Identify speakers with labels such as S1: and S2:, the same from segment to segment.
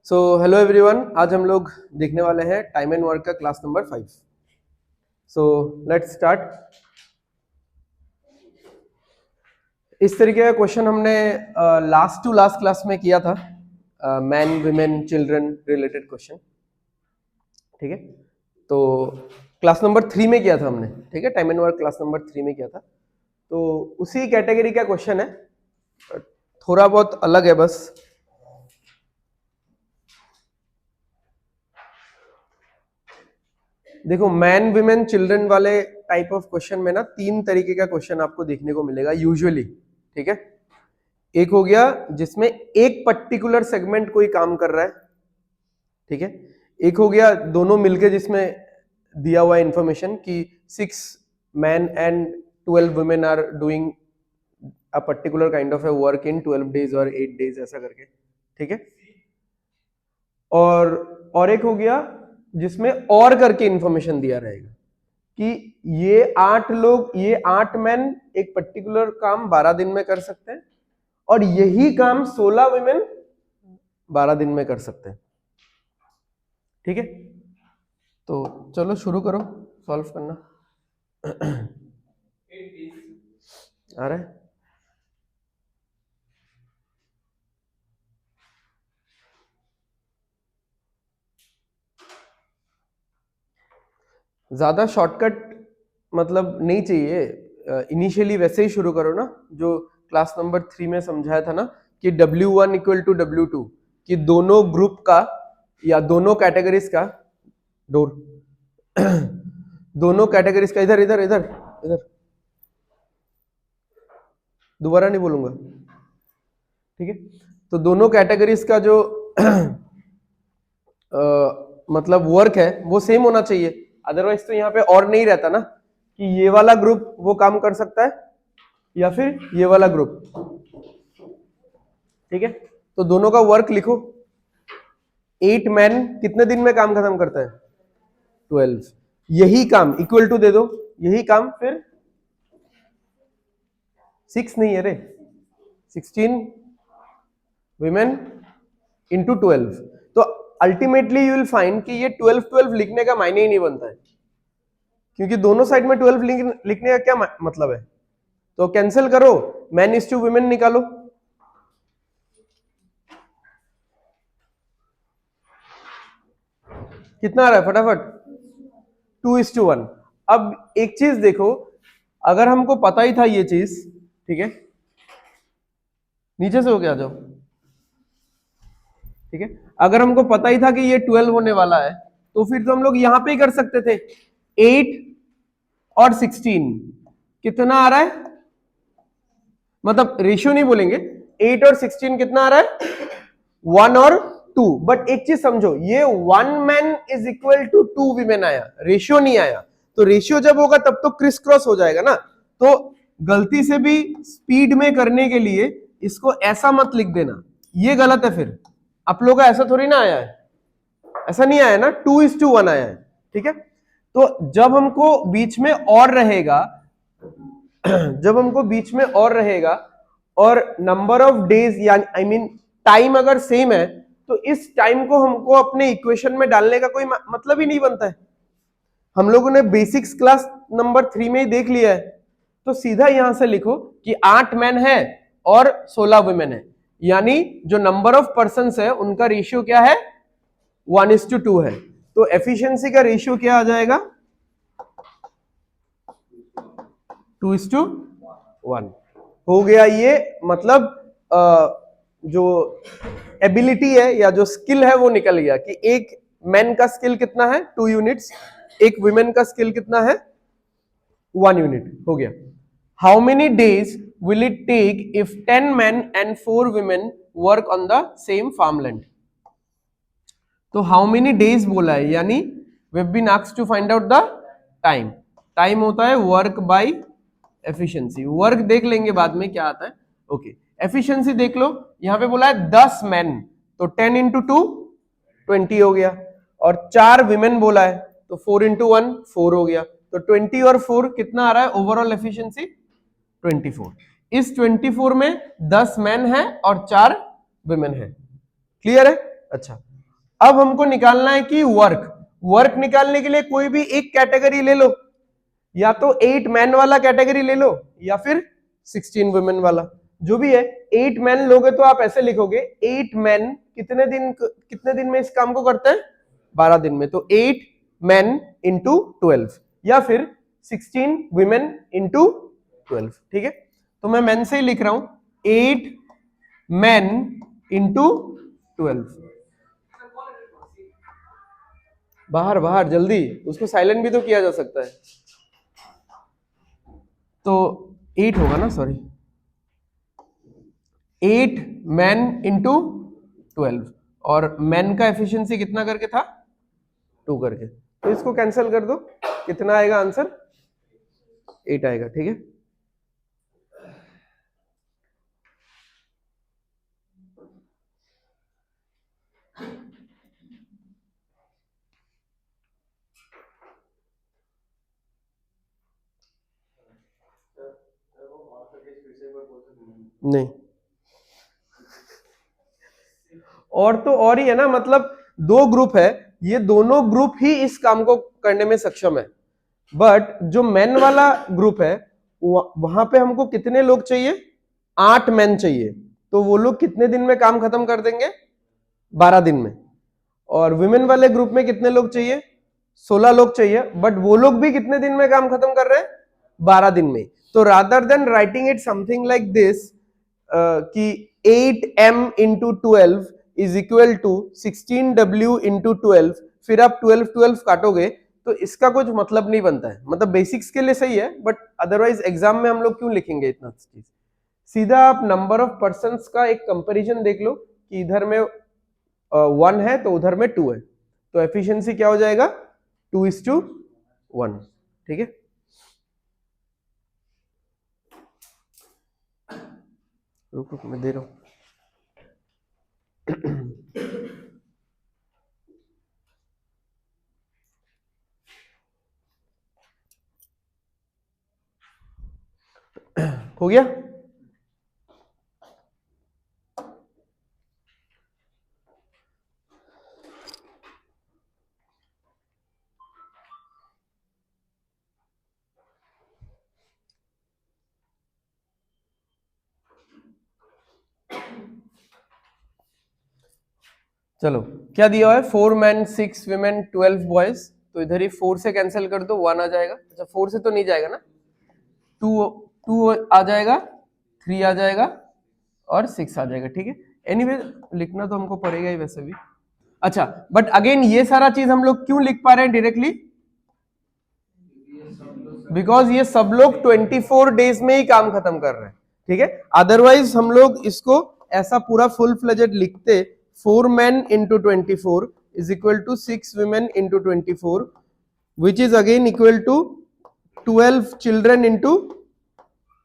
S1: So hello everyone, आज हम लोग देखने वाले हैं टाइम एंड वर्क का class number 5। So let's start. इस तरीके का क्वेश्चन हमने लास्ट टू लास्ट क्लास में किया था, man women children related question. ठीक है, तो क्लास नंबर 3 में किया था हमने। ठीक है, time and work class number 3 में किया था, तो उसी कैटेगरी का क्वेश्चन है, थोड़ा बहुत अलग है बस। देखो, मैन विमेन चिल्ड्रन वाले टाइप ऑफ क्वेश्चन में ना 3 तरीके का क्वेश्चन आपको देखने को मिलेगा यूजुअली। ठीक है, एक हो गया जिसमें एक पर्टिकुलर सेगमेंट कोई काम कर रहा है। ठीक है, एक हो गया दोनों मिलके जिसमें दिया हुआ इंफॉर्मेशन कि 6 man and 12 women are doing a particular kind of a work in 12 days और 8 डेज ऐसा करके। ठीक है, और एक हो गया जिसमें और करके इंफॉर्मेशन दिया रहेगा कि ये 8 लोग, ये 8 मैन एक पर्टिकुलर काम 12 दिन में कर सकते हैं और यही काम 16 वुमेन 12 दिन में कर सकते हैं। ठीक है, तो चलो शुरू करो सॉल्व करना। आ रहा है? ज्यादा शॉर्टकट मतलब नहीं चाहिए, इनिशियली वैसे ही शुरू करो ना, जो क्लास नंबर 3 में समझाया था ना कि W1 इक्वल टू W2, कि दोनों ग्रुप का या दोनों कैटेगरीज का दोनों कैटेगरीज का, इधर इधर इधर इधर, दोबारा नहीं बोलूंगा। ठीक है, तो दोनों कैटेगरीज का जो मतलब वर्क है वो सेम होना चाहिए, अदरवाइज तो यहाँ पे और नहीं रहता ना कि ये वाला ग्रुप वो काम कर सकता है या फिर ये वाला ग्रुप। ठीक है, तो दोनों का वर्क लिखो। 8 मैन कितने दिन में काम खत्म करता है? 12। यही काम इक्वल टू दे दो, यही काम फिर 6 नहीं है रे, 16 विमेन इंटू 12। तो अल्टीमेटली यू विल फाइंड कि ये 12 लिखने का मायने ही नहीं बनता है, क्योंकि दोनों साइड में 12 लिखने का क्या मतलब है। तो कैंसिल करो, मैन इज टू वुमेन निकालो। कितना आ रहा है फटाफट? 2:1। अब एक चीज देखो, अगर हमको पता ही था ये चीज, ठीक है, नीचे से होके आ जाओ। ठीक है, अगर हमको पता ही था कि ये 12 होने वाला है, तो फिर तो हम लोग यहां पे ही कर सकते थे। 8 और 16 कितना आ रहा है, मतलब रेशियो नहीं बोलेंगे, 8 और 16 कितना आ रहा है? 1 और 2। बट एक चीज समझो, ये 1 man is equal to 2 women आया, रेशियो नहीं आया। तो रेशियो जब होगा तब तो क्रिस क्रॉस हो जाएगा ना। तो गलती से भी स्पीड में करने के लिए इसको ऐसा मत लिख देना, ये गलत है। फिर आप लोगों का ऐसा थोड़ी ना आया है, ऐसा नहीं आया ना, 2:1 आया है। ठीक है, तो जब हमको बीच में और रहेगा, जब हमको बीच में और रहेगा और नंबर ऑफ डेज या आई मीन टाइम अगर सेम है, तो इस टाइम को हमको अपने इक्वेशन में डालने का कोई मतलब ही नहीं बनता है। हम लोगों ने बेसिक्स क्लास नंबर 3 में ही देख लिया है। तो सीधा यहां से लिखो कि 8 मैन है और 16 वुमेन है, यानी जो नंबर ऑफ पर्सन है उनका रेशियो क्या है? 1:2 है। तो एफिशिएंसी का रेशियो क्या आ जाएगा? 2:1 हो गया। ये मतलब जो एबिलिटी है या जो स्किल है वो निकल गया कि एक मैन का स्किल कितना है? 2 यूनिट्स, एक वुमेन का स्किल कितना है? 1 यूनिट हो गया। How many days will it take if 10 man and 4 women work on the same farmland? तो हाउ मेनी डेज बोला है, यानी we have been asked to find out the time. Time होता है वर्क बाय एफिशिएंसी। वर्क देख लेंगे बाद में क्या आता है। ओके, एफिशिएंसी देख लो, यहां पे बोला है 10 मैन, तो 10 इंटू 2 20 हो गया, और 4 विमेन बोला है तो 4 इंटू 1 4 हो गया। तो 20 और 4 कितना आ रहा है ओवरऑल एफिशिएंसी? 24। इस 24 में 10 मैन है और 4 विमेन है। क्लियर है? अच्छा, अब हमको निकालना है कि वर्क निकालने के लिए कोई भी एक कैटेगरी ले लो, या तो 8 मैन वाला कैटेगरी ले लो या फिर 16 वुमेन वाला, जो भी है। 8 मैन लोगे तो आप ऐसे लिखोगे 8 मैन कितने दिन में इस काम को करते हैं, 12 दिन में। तो 8 मैन इंटू 12 या फिर 16 वुमेन इंटू 12, ठीक है। तो मैं मैन से ही लिख रहा हूं 8 मैन इंटू 12। बाहर बाहर जल्दी, उसको साइलेंट भी तो किया जा सकता है। तो 8 होगा ना, सॉरी, 8 मैन इंटू 12, और मैन का एफिशिएंसी कितना करके था, 2 करके। तो इसको कैंसिल कर दो, कितना आएगा आंसर, 8 आएगा, ठीक है। नहीं, और तो और ही है ना, मतलब 2 ग्रुप है, ये दोनों ग्रुप ही इस काम को करने में सक्षम है। बट जो मैन वाला ग्रुप है वहां पे हमको कितने लोग चाहिए, 8 मैन चाहिए। तो वो लोग कितने दिन में काम खत्म कर देंगे, 12 दिन में। और वुमेन वाले ग्रुप में कितने लोग चाहिए, 16 लोग चाहिए, बट वो लोग भी कितने दिन में काम खत्म कर रहे हैं, 12 दिन में। तो rather than writing it something like this कि 8m into 12 is equal to 16w into 12, फिर आप 12 काटोगे तो इसका कुछ मतलब नहीं बनता है। मतलब बेसिक्स के लिए सही है, बट अदरवाइज एग्जाम में हम लोग क्यों लिखेंगे इतना चीज। सीधा आप नंबर ऑफ पर्संस का एक कंपैरिजन देख लो कि इधर में 1 है तो उधर में 2 है, तो एफिशिएंसी क्या हो जाएगा, 2:1, ठीक है। रुक रुक मैं दे रहा हूं। हो गया। चलो, क्या दिया हुआ है, 4 मैन 6 वुमेन 12 बॉयज। तो इधर ही 4 से कैंसिल कर दो, 1 आ जाएगा। अच्छा, 4 से तो नहीं जाएगा ना, 2 आ जाएगा, 3 आ जाएगा और 6 आ जाएगा, ठीक है। एनीवे लिखना तो हमको पड़ेगा ही वैसे भी। अच्छा, बट अगेन ये सारा चीज हम लोग क्यों लिख पा रहे हैं डायरेक्टली, बिकॉज ये सब लोग 24 डेज में ही काम खत्म कर रहे हैं, ठीक है। अदरवाइज हम लोग इसको ऐसा पूरा फुल फ्लेजेड लिखते, 4 man into 24 is equal to 6 women into 24, which is again equal to 12 children into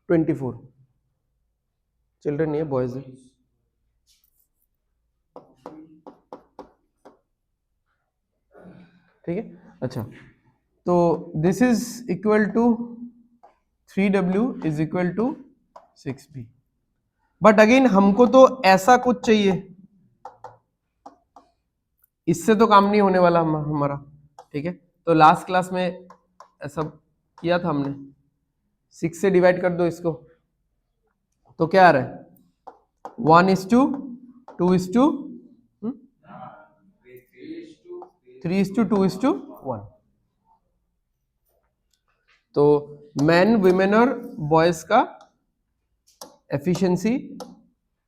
S1: 24। Children नहीं है, बॉयज है, ठीक है। अच्छा, तो this is equal to 3w is equal to 6b। But again हमको तो ऐसा कुछ चाहिए, इससे तो काम नहीं होने वाला हमारा, ठीक है। तो लास्ट क्लास में ऐसा किया था हमने, 6 से डिवाइड कर दो इसको, तो क्या आ रहा है, 1:2:2 3:2:1। तो मैन वुमेन और बॉयज का एफिशिएंसी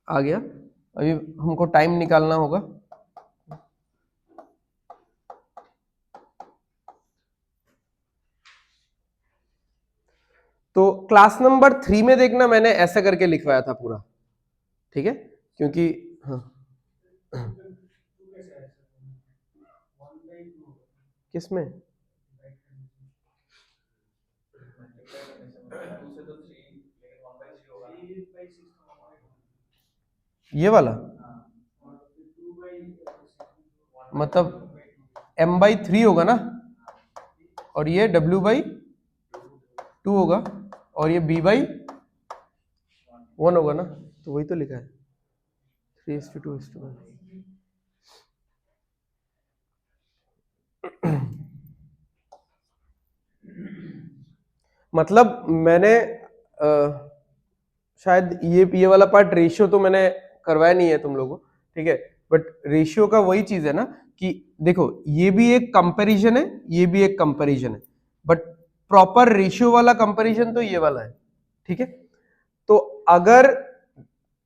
S1: आ गया। अभी हमको टाइम निकालना होगा। तो क्लास नंबर 3 में देखना, मैंने ऐसा करके लिखवाया था पूरा, ठीक है, क्योंकि हाँ किसमें, ये वाला, मतलब m/3 होगा ना, और ये w/2 होगा, और ये b/1 होगा ना। तो वही तो लिखा है 3:2:1। मतलब मैंने शायद ये वाला पार्ट रेशियो तो मैंने करवाया नहीं है तुम लोगों को, ठीक है, बट रेशियो का वही चीज है ना कि देखो ये भी एक कंपैरिजन है, ये भी एक कंपैरिजन है, बट प्रॉपर रेशियो वाला कंपैरिजन तो ये वाला है, ठीक है। तो अगर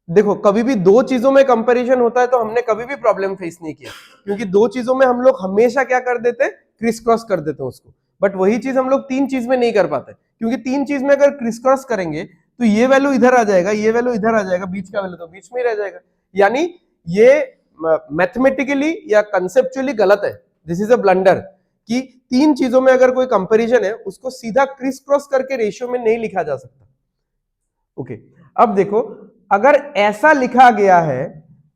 S1: देखो कभी भी दो चीजों में कंपैरिजन होता है तो हमने कभी भी प्रॉब्लम फेस नहीं किया, क्योंकि दो चीजों में हम लोग हमेशा क्या कर देते हैं, क्रिस क्रॉस कर देते हैं उसको, बट वही चीज हम लोग तीन चीज में नहीं कर पाते, क्योंकि तीन चीज में अगर क्रिस क्रॉस करेंगे तो ये वैल्यू इधर आ जाएगा, ये वैल्यू इधर आ जाएगा, बीच का वैल्यू तो बीच में ही रह जाएगा, यानी ये मैथमेटिकली या कंसेप्चुअली गलत है, दिस इज अ ब्लंडर, कि तीन चीजों में अगर कोई कंपैरिजन है उसको सीधा क्रिस क्रॉस करके रेशियो में नहीं लिखा जा सकता। ओके, अब देखो अगर ऐसा लिखा गया है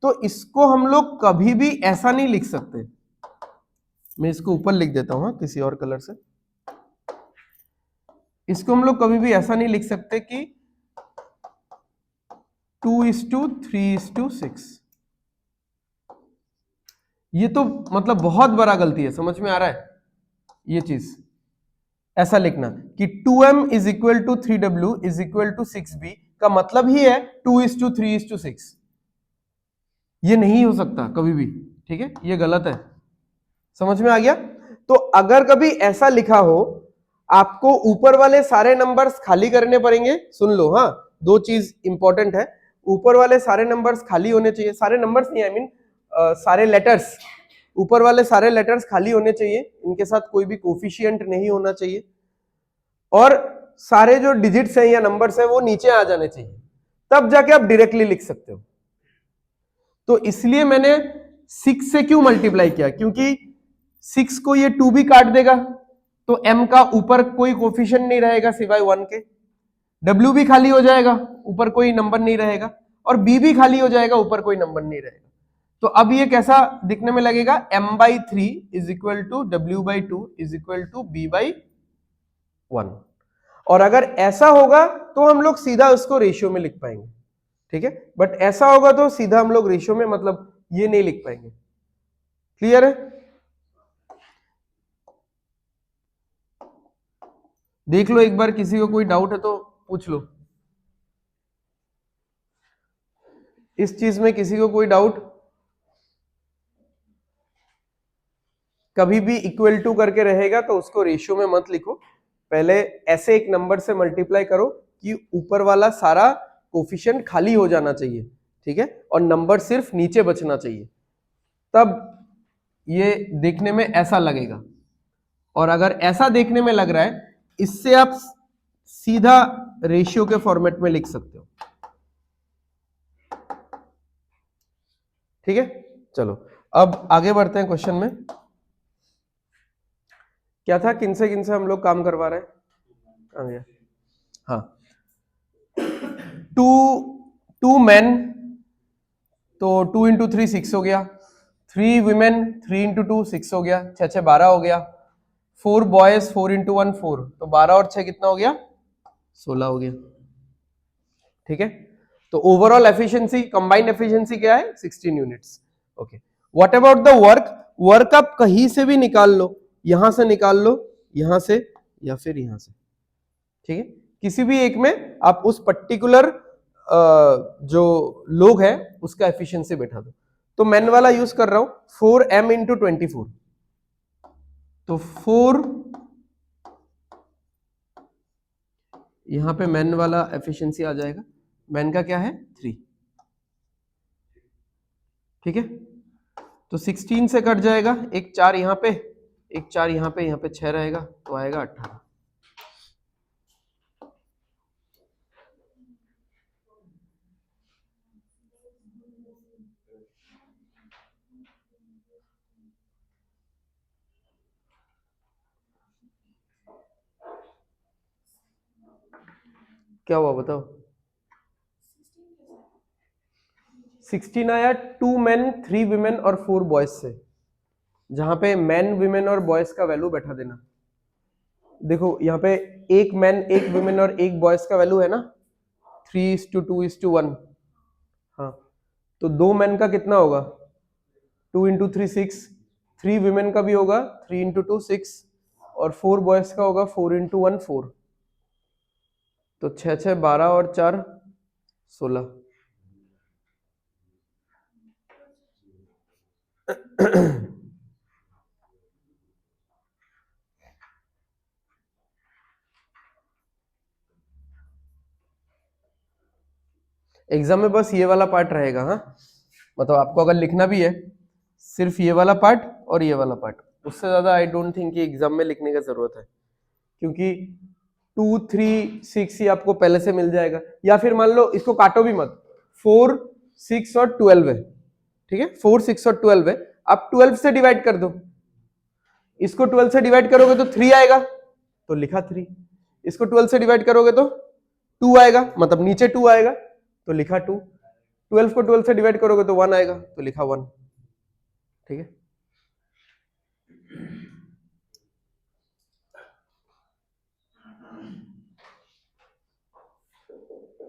S1: तो इसको हम लोग कभी भी ऐसा नहीं लिख सकते, मैं इसको ऊपर लिख देता हूं किसी और कलर से, इसको हम लोग कभी भी ऐसा नहीं लिख सकते कि 2:3:6, ये तो मतलब बहुत बड़ा गलती है, समझ में आ रहा है ये चीज, ऐसा लिखना कि 2m is equal to 3w is equal to 6b का मतलब ही है 2:3:6, ये नहीं हो सकता कभी भी, ठीक है, ये गलत है, समझ में आ गया। तो अगर कभी ऐसा लिखा हो, आपको ऊपर वाले सारे नंबर्स खाली करने पड़ेंगे, सुन लो, हाँ दो चीज इंपॉर्टेंट है, ऊपर वाले सारे नंबर्स खाली होने चाहिए, सारे नंबर्स नहीं, आई मीन सारे लेटर्स, ऊपर वाले सारे लेटर्स खाली होने चाहिए, इनके साथ कोई भी कोफिशिएंट नहीं होना चाहिए, और सारे जो डिजिट्स हैं या नंबर्स हैं वो नीचे आ जाने चाहिए, तब जाके आप डायरेक्टली लिख सकते हो। तो इसलिए मैंने 6 से क्यों मल्टीप्लाई किया, क्योंकि 6 को ये 2 भी काट देगा, तो m का ऊपर कोई कोफिशिएंट नहीं रहेगा सिवाय 1 के, w भी खाली हो जाएगा, ऊपर कोई नंबर नहीं रहेगा, और b भी खाली हो जाएगा, ऊपर कोई नंबर नहीं रहेगा। तो अब ये कैसा दिखने में लगेगा, m/3 is equal to w/2 is equal to b/1, और अगर ऐसा होगा तो हम लोग सीधा उसको रेशियो में लिख पाएंगे, ठीक है, बट ऐसा होगा तो सीधा हम लोग रेशियो में मतलब ये नहीं लिख पाएंगे, क्लियर है। देख लो एक बार, किसी को कोई डाउट है तो पूछ लो, इस चीज में किसी को कोई डाउट, कभी भी इक्वल टू करके रहेगा तो उसको रेशियो में मत लिखो, पहले ऐसे एक नंबर से मल्टीप्लाई करो कि ऊपर वाला सारा कोफिशिएंट खाली हो जाना चाहिए, ठीक है, और नंबर सिर्फ नीचे बचना चाहिए, तब ये देखने में ऐसा लगेगा। और अगर ऐसा देखने में लग रहा है, इससे आप सीधा रेशियो के फॉर्मेट में लिख सकते हो, ठीक है। चलो अब आगे बढ़ते हैं क्वेश्चन में, क्या था, किनसे किनसे हम लोग काम करवा रहे हैं, हाँ, टू मैन, तो 2 इंटू 3 6 हो गया, 3 विमेन 3 इंटू 2 6 हो गया, 6 6 12 हो गया, 4 बॉयज 4 इंटू 1 4, तो 12 और 6 कितना हो गया, 16 हो गया, ठीक है। तो ओवरऑल एफिशिएंसी, कंबाइंड एफिशिएंसी क्या है, 16 units, okay. What about the work, work आप कहीं से भी निकाल लो, यहां से निकाल लो, यहां से, या फिर यहां से, ठीक है, किसी भी एक में आप उस पर्टिकुलर जो लोग है उसका एफिशिएंसी बैठा दो। तो मैन वाला यूज कर रहा हूं, 4m इंटू 24, तो 4, यहां पे मैन वाला एफिशिएंसी आ जाएगा, मैन का क्या है 3, ठीक है, तो 16 से कट जाएगा, एक 4 यहां पे, एक 4 यहां पे 6 रहेगा, तो आएगा 18। क्या हुआ बताओ, 16 आया 2 मेन 3 विमेन और 4 बॉयज से, जहां पे मैन विमेन और बॉयज का वैल्यू बैठा देना। देखो यहाँ पे एक मैन एक विमेन और एक बॉयज का वैल्यू है ना, 3:2:1, हाँ, तो 2 मैन का कितना होगा, 2 इंटू 3 6, 3 विमेन का भी होगा 3 इंटू 2 6, और 4 बॉयज का होगा 4 इंटू 1 4, तो 6 6 12 और 4 16। एग्जाम में बस ये वाला पार्ट रहेगा, हाँ, मतलब आपको अगर लिखना भी है सिर्फ ये वाला पार्ट और ये वाला पार्ट, उससे ज्यादा आई डोंट थिंक कि एग्जाम में लिखने की जरूरत है, क्योंकि 2 3 6 ये आपको पहले से मिल जाएगा। या फिर मान लो इसको काटो भी मत, 4 6 और 12 है, ठीक है, 4 6 और 12 है, आप 12 से डिवाइड कर दो, इसको 12 से डिवाइड करोगे तो 3 आएगा, तो लिखा 3, इसको 12 से डिवाइड करोगे तो 2 आएगा, मतलब नीचे 2 आएगा तो लिखा 2, 12 को 12 से डिवाइड करोगे तो 1 आएगा तो लिखा 1, ठीक है।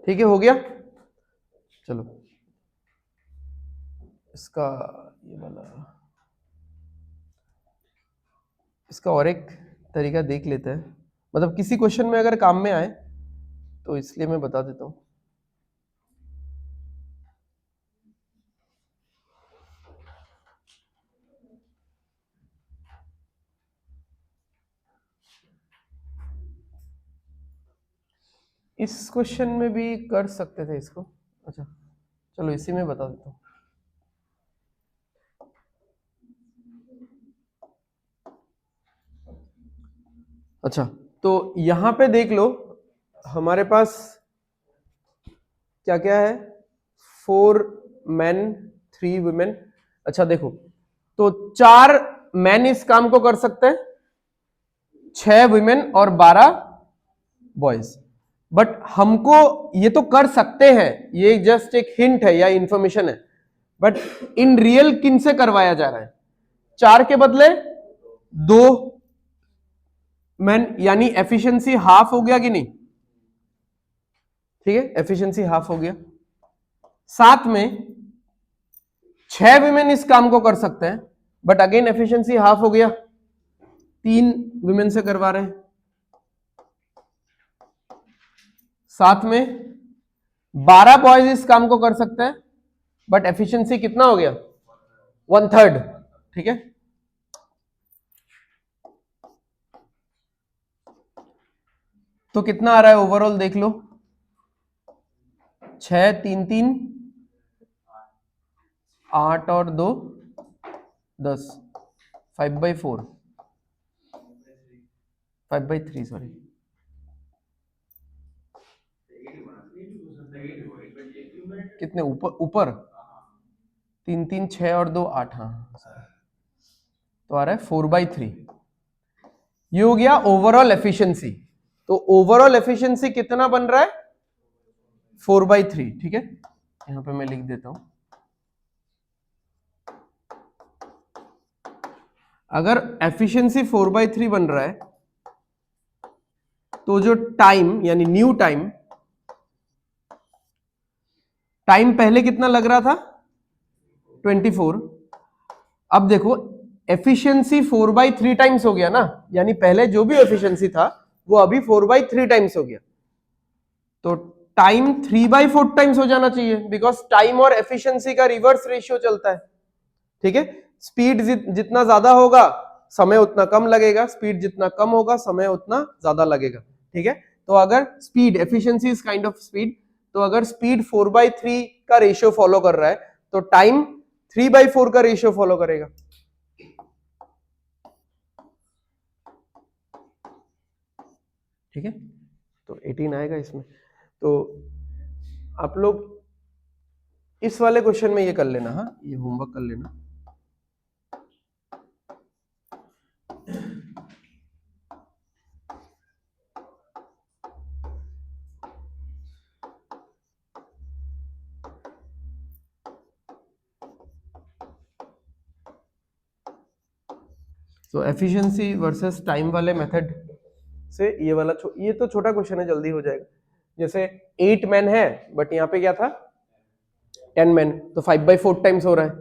S1: ठीक है, हो गया। चलो इसका ये वाला, इसका और एक तरीका देख लेते हैं, मतलब किसी क्वेश्चन में अगर काम में आए तो इसलिए मैं बता देता हूं। इस क्वेश्चन में भी कर सकते थे इसको, अच्छा चलो इसी में बता देता हूँ। अच्छा तो यहां पे देख लो हमारे पास क्या क्या है, 4 men 3 women। अच्छा देखो, तो 4 मैन इस काम को कर सकते हैं, 6 women और 12 बॉयज, बट हमको ये तो कर सकते हैं, ये जस्ट एक हिंट है या इंफॉर्मेशन है, बट इन रियल किन से करवाया जा रहा है, 4 के बदले 2 मैन, यानी एफिशिएंसी हाफ हो गया कि नहीं, ठीक है, एफिशिएंसी हाफ हो गया। साथ में 6 विमेन इस काम को कर सकते हैं, बट अगेन एफिशिएंसी हाफ हो गया, 3 विमेन से करवा रहे हैं। साथ में 12 बॉयज इस काम को कर सकते हैं, बट एफिशिएंसी कितना हो गया, 1/3, ठीक है। तो कितना आ रहा है ओवरऑल देख लो, 6 3 3 8 और 2 10, 5/4, 5/3 सॉरी, कितने ऊपर ऊपर 3 3 6 और 2 8, हाँ तो आ रहा है 4/3। ये हो गया ओवरऑल एफिशिएंसी, तो ओवरऑल एफिशिएंसी कितना बन रहा है, 4/3, ठीक है, यहां पे मैं लिख देता हूं। अगर एफिशिएंसी 4/3 बन रहा है तो जो टाइम यानी न्यू टाइम, टाइम पहले कितना लग रहा था 24, अब देखो एफिशिएंसी 4/3 टाइम्स हो गया ना, यानी पहले जो भी एफिशिएंसी था वो अभी 4/3 टाइम्स हो गया, तो टाइम 3/4 टाइम्स हो जाना चाहिए, बिकॉज टाइम और एफिशिएंसी का रिवर्स रेशियो चलता है, ठीक है। स्पीड जितना ज्यादा होगा समय उतना कम लगेगा, स्पीड जितना कम होगा समय उतना ज्यादा लगेगा, ठीक है। तो अगर speed, efficiency is kind of speed, तो अगर स्पीड 4/3 का रेशियो फॉलो कर रहा है तो टाइम 3/4 का रेशियो फॉलो करेगा, ठीक है। तो 18 आएगा इसमें। तो आप लोग इस वाले क्वेश्चन में ये कर लेना, हाँ ये होमवर्क कर लेना। तो एफिशिएंसी वर्सेस टाइम वाले मेथड से ये वाला ये तो छोटा क्वेश्चन है, जल्दी हो जाएगा। जैसे 8 मैन है बट यहाँ पे क्या था 10 मैन, तो 5/4 टाइम्स हो रहा है,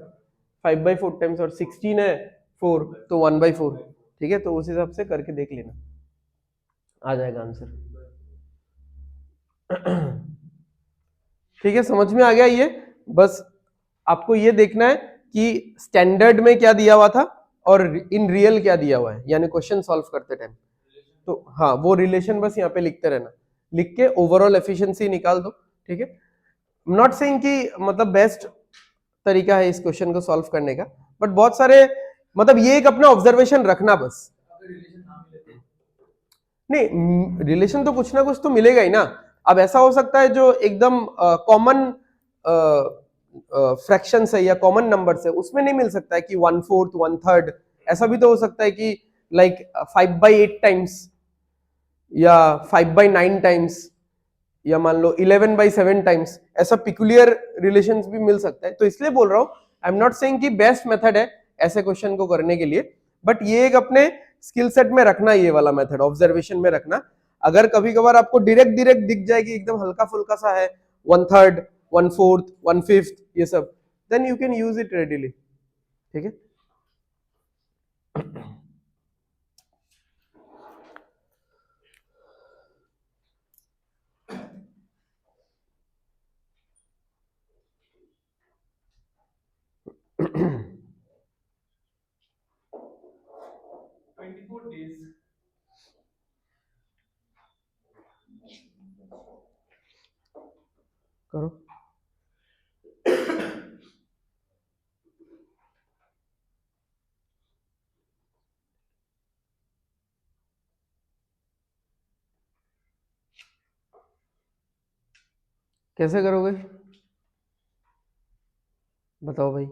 S1: 5/4 टाइम्स, और 16 है 4 तो 1/4, ठीक है। तो उस हिसाब से करके देख लेना, आ जाएगा आंसर। ठीक है, समझ में आ गया ये? बस आपको ये देखना है कि स्टैंडर्ड में क्या दिया हुआ था और इन रियल क्या दिया हुआ है, यानी क्वेश्चन सॉल्व करते टाइम। तो हाँ, वो रिलेशन बस यहाँ पे लिखते रहना, लिख के ओवरऑल एफिशिएंसी निकाल दो। ठीक है, नॉट सेइंग कि मतलब बेस्ट तरीका है इस क्वेश्चन को सॉल्व करने का, बट बहुत सारे मतलब ये एक अपना ऑब्जर्वेशन रखना बस। नहीं, रिलेशन तो कुछ ना कुछ तो मिलेगा ही ना। अब ऐसा हो सकता है जो एकदम कॉमन फ्रैक्शन है या कॉमन नंबर है, उसमें नहीं मिल सकता है कि 1/4 1/3। ऐसा भी तो हो सकता है कि लाइक 5/8 टाइम्स या 5/9 टाइम्स या मान लो 11/7 टाइम्स, ऐसा पिकुलियर रिलेशंस भी मिल सकता है। तो इसलिए बोल रहा हूं, आई एम नॉट सेइंग कि बेस्ट मेथड है ऐसे क्वेश्चन को करने के लिए, बट ये एक अपने स्किल सेट में रखना, ये वाला मेथड ऑब्जर्वेशन में रखना। अगर कभी कभार आपको डायरेक्ट डायरेक्ट दिख जाएगी एकदम हल्का फुल्का सा है 1/3 1/4 1/5 ये सब, then you can use it readily. ठीक है। करो। कैसे करोगे बताओ भाई,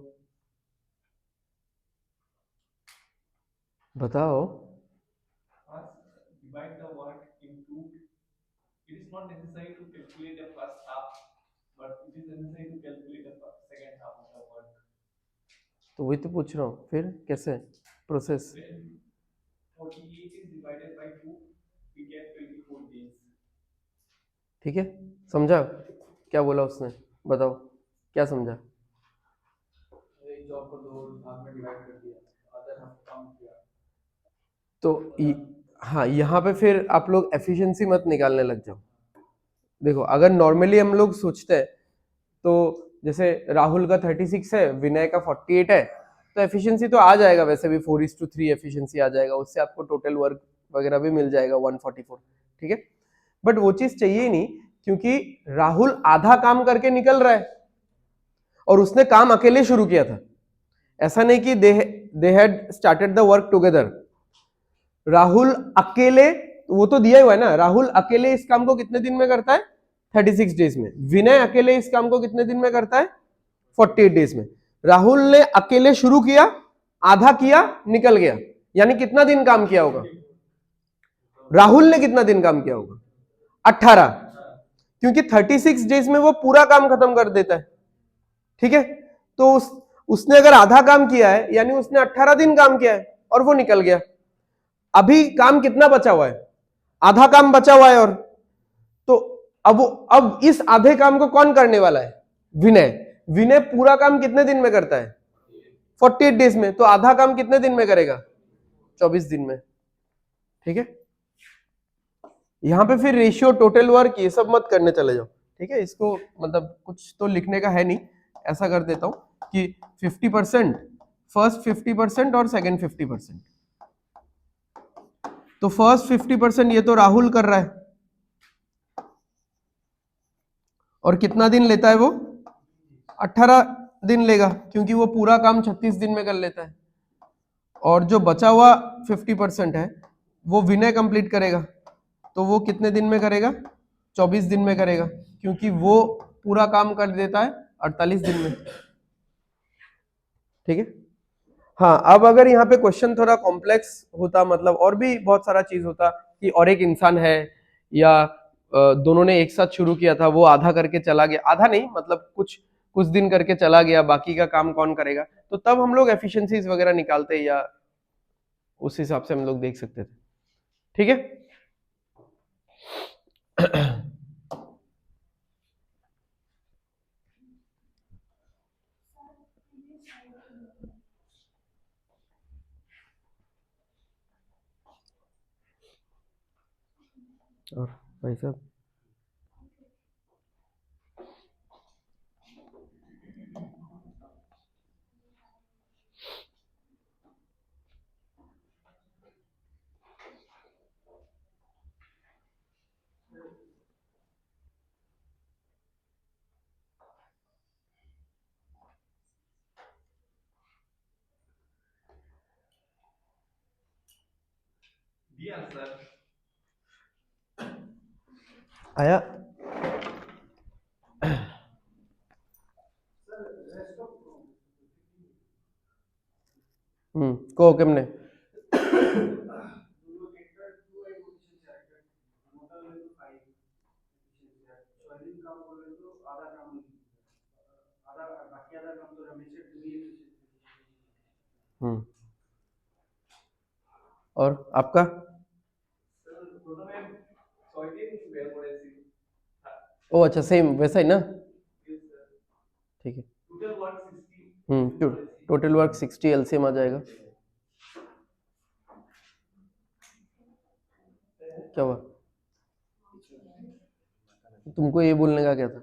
S1: बताओ। तो वही तो पूछ रहा हूँ, फिर कैसे प्रोसेस? ठीक है, समझा क्या बोला उसने? बताओ क्या समझा? तो हाँ, यहाँ पे फिर आप लोग एफिशिएंसी मत निकालने लग जाओ। देखो, अगर नॉर्मली हम लोग सोचते हैं तो जैसे राहुल का 36 है, विनय का 48 है, तो एफिशिएंसी तो आ जाएगा वैसे भी 4:3 एफिशिएंसी आ जाएगा, उससे आपको टोटल वर्क वगैरह भी मिल जाएगा 144। ठीक है, बट वो चीज चाहिए ही नहीं, क्योंकि राहुल आधा काम करके निकल रहा है और उसने काम अकेले शुरू किया था। ऐसा नहीं कि they had started the work together. Rahul अकेले, वो तो दिया हुआ है ना, राहुल अकेले इस काम को कितने दिन में करता है? 36 डेज में। विनय अकेले इस काम को कितने दिन में करता है? 48 डेज में। राहुल ने अकेले शुरू किया, आधा किया, निकल गया, यानी कितना दिन काम किया होगा? राहुल ने कितना दिन काम किया होगा? 18, क्योंकि 36 डेज में वो पूरा काम खत्म कर देता है। ठीक है, तो उसने अगर आधा काम किया है, यानी उसने 18 दिन काम किया है और वो निकल गया। अभी काम कितना बचा हुआ है? आधा काम बचा हुआ है। और तो अब इस आधे काम को कौन करने वाला है? विनय। विनय पूरा काम कितने दिन में करता है? 48 डेज में। तो आधा काम कितने दिन में करेगा? 24 दिन में। ठीक है, यहां पे फिर रेशियो, टोटल वर्क, ये सब मत करने चले जाओ। ठीक है, इसको मतलब कुछ तो लिखने का है नहीं, ऐसा कर देता हूं कि 50%, फर्स्ट 50% और सेकंड 50%। तो फर्स्ट 50% ये तो राहुल कर रहा है, और कितना दिन लेता है वो? 18 दिन लेगा, क्योंकि वो पूरा काम 36 दिन में कर लेता है। और जो बचा हुआ 50% है वो विनय कंप्लीट करेगा, तो वो कितने दिन में करेगा? 24 दिन में करेगा, क्योंकि वो पूरा काम कर देता है 48 दिन में। ठीक है, हाँ। अब अगर यहाँ पे क्वेश्चन थोड़ा कॉम्प्लेक्स होता, मतलब और भी बहुत सारा चीज होता कि और एक इंसान है, या दोनों ने एक साथ शुरू किया था, वो आधा करके चला गया, आधा नहीं मतलब कुछ कुछ दिन करके चला गया, बाकी का काम कौन करेगा, तो तब हम लोग एफिशिएंसीज वगैरह निकालते, या उस हिसाब से हम लोग देख सकते थे। ठीक है। और भाई साहब आया। को केमने और आपका ओ अच्छा सेम वैसा ही ना, ठीक है। टोटल वर्क 60 एलसीएम आ जाएगा। क्या हुआ, तुमको ये बोलने का क्या था?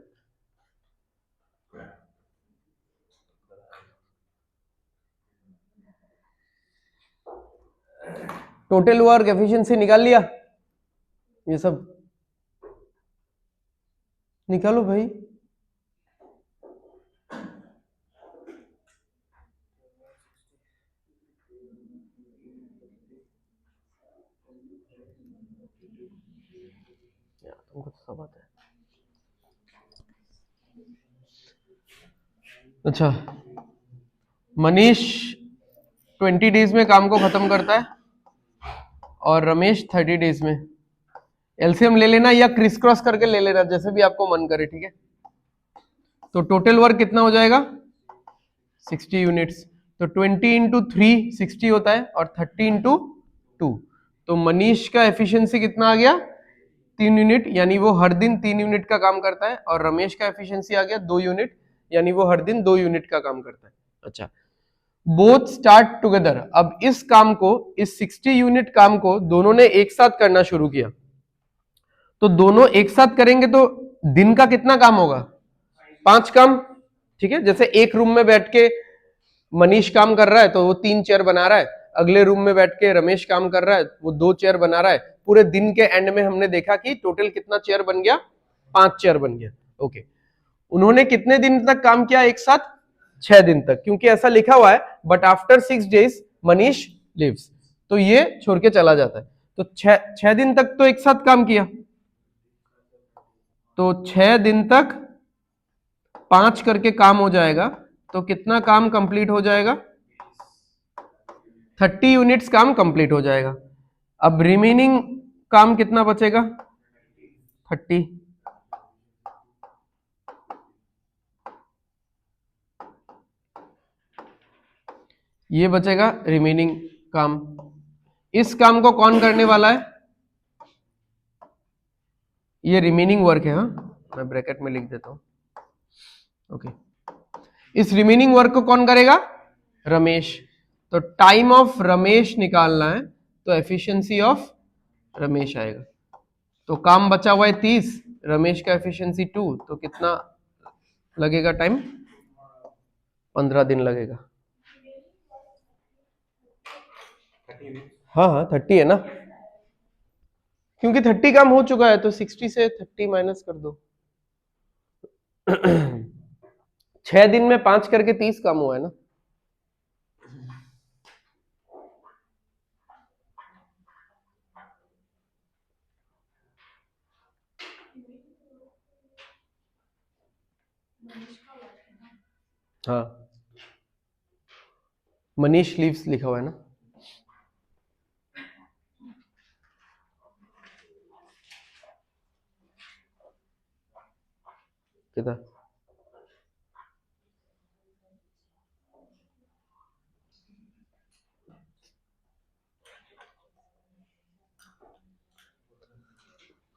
S1: टोटल वर्क एफिशिएंसी निकाल लिया, ये सब निकालो भाई। तुमको तो सब आता है। अच्छा, मनीष 20 डेज में काम को खत्म करता है और रमेश 30 डेज में। एलसीएम ले लेना या क्रिस क्रॉस करके ले लेना, जैसे भी आपको मन करे, ठीक है। तो टोटल वर्क कितना हो जाएगा 60 यूनिट्स, तो 20 इंटू 3 60 होता है और 30 इंटू 2, तो मनीष का एफिशिएंसी कितना आ गया 3 यूनिट, यानी वो हर दिन 3 यूनिट का काम करता है। और रमेश का एफिशिएंसी आ गया 2 यूनिट, यानी वो हर दिन 2 यूनिट का काम करता है। अच्छा, बोथ स्टार्ट टुगेदर। अब इस काम को, इस 60 यूनिट काम को दोनों ने एक साथ करना शुरू किया, तो दोनों एक साथ करेंगे तो दिन का कितना काम होगा 5 काम, ठीक है। जैसे एक रूम में बैठ के मनीष काम कर रहा है तो वो 3 चेयर बना रहा है, अगले रूम में बैठ के रमेश काम कर रहा है, वो 2 चेयर बना रहा है। पूरे दिन के एंड में हमने देखा कि टोटल कितना चेयर बन गया 5 चेयर बन गया। ओके, उन्होंने कितने दिन तक काम किया एक साथ 6 दिन तक, क्योंकि ऐसा लिखा हुआ है but after 6 days Manish leaves, तो ये छोड़ के चला जाता है। तो 6 दिन तक तो एक साथ काम किया, तो 6 दिन तक 5 करके काम हो जाएगा, तो कितना काम कंप्लीट हो जाएगा 30 यूनिट्स काम कंप्लीट हो जाएगा। अब रिमेनिंग काम कितना बचेगा 30, ये बचेगा रिमेनिंग काम। इस काम को कौन करने वाला है, ये रिमेनिंग वर्क है, हाँ मैं ब्रैकेट में लिख देता हूं। ओके, इस रिमेनिंग वर्क को कौन करेगा रमेश, तो टाइम ऑफ रमेश निकालना है, तो एफिशिएंसी ऑफ रमेश आएगा। तो काम बचा हुआ है 30, रमेश का एफिशिएंसी 2, तो कितना लगेगा टाइम 15 दिन लगेगा। हाँ हाँ 30 है ना, क्योंकि 30 काम हो चुका है, तो 60 से 30 माइनस कर दो। 6 दिन में 5 करके 30 काम हुआ है ना। हाँ, मनीष लीव्स लिखा हुआ है ना। कितना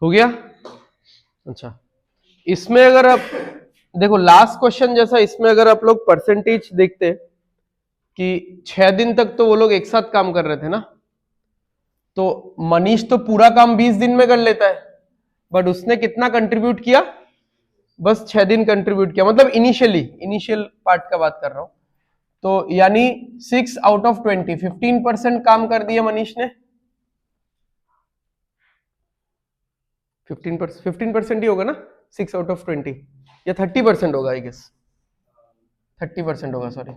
S1: हो गया। अच्छा, इसमें अगर आप देखो लास्ट क्वेश्चन जैसा, इसमें अगर आप लोग परसेंटेज देखते कि 6 दिन तक तो वो लोग एक साथ काम कर रहे थे ना, तो मनीष तो पूरा काम 20 दिन में कर लेता है, बट उसने कितना कंट्रीब्यूट किया, बस 6 दिन कंट्रीब्यूट किया, मतलब इनिशियल पार्ट का बात कर रहा हूं। तो यानी 6 आउट ऑफ 20, 15% काम कर दिया मनीष ने। 15% ही होगा ना 6 आउट ऑफ 20, या 30% होगा, आई गेस 30% होगा, सॉरी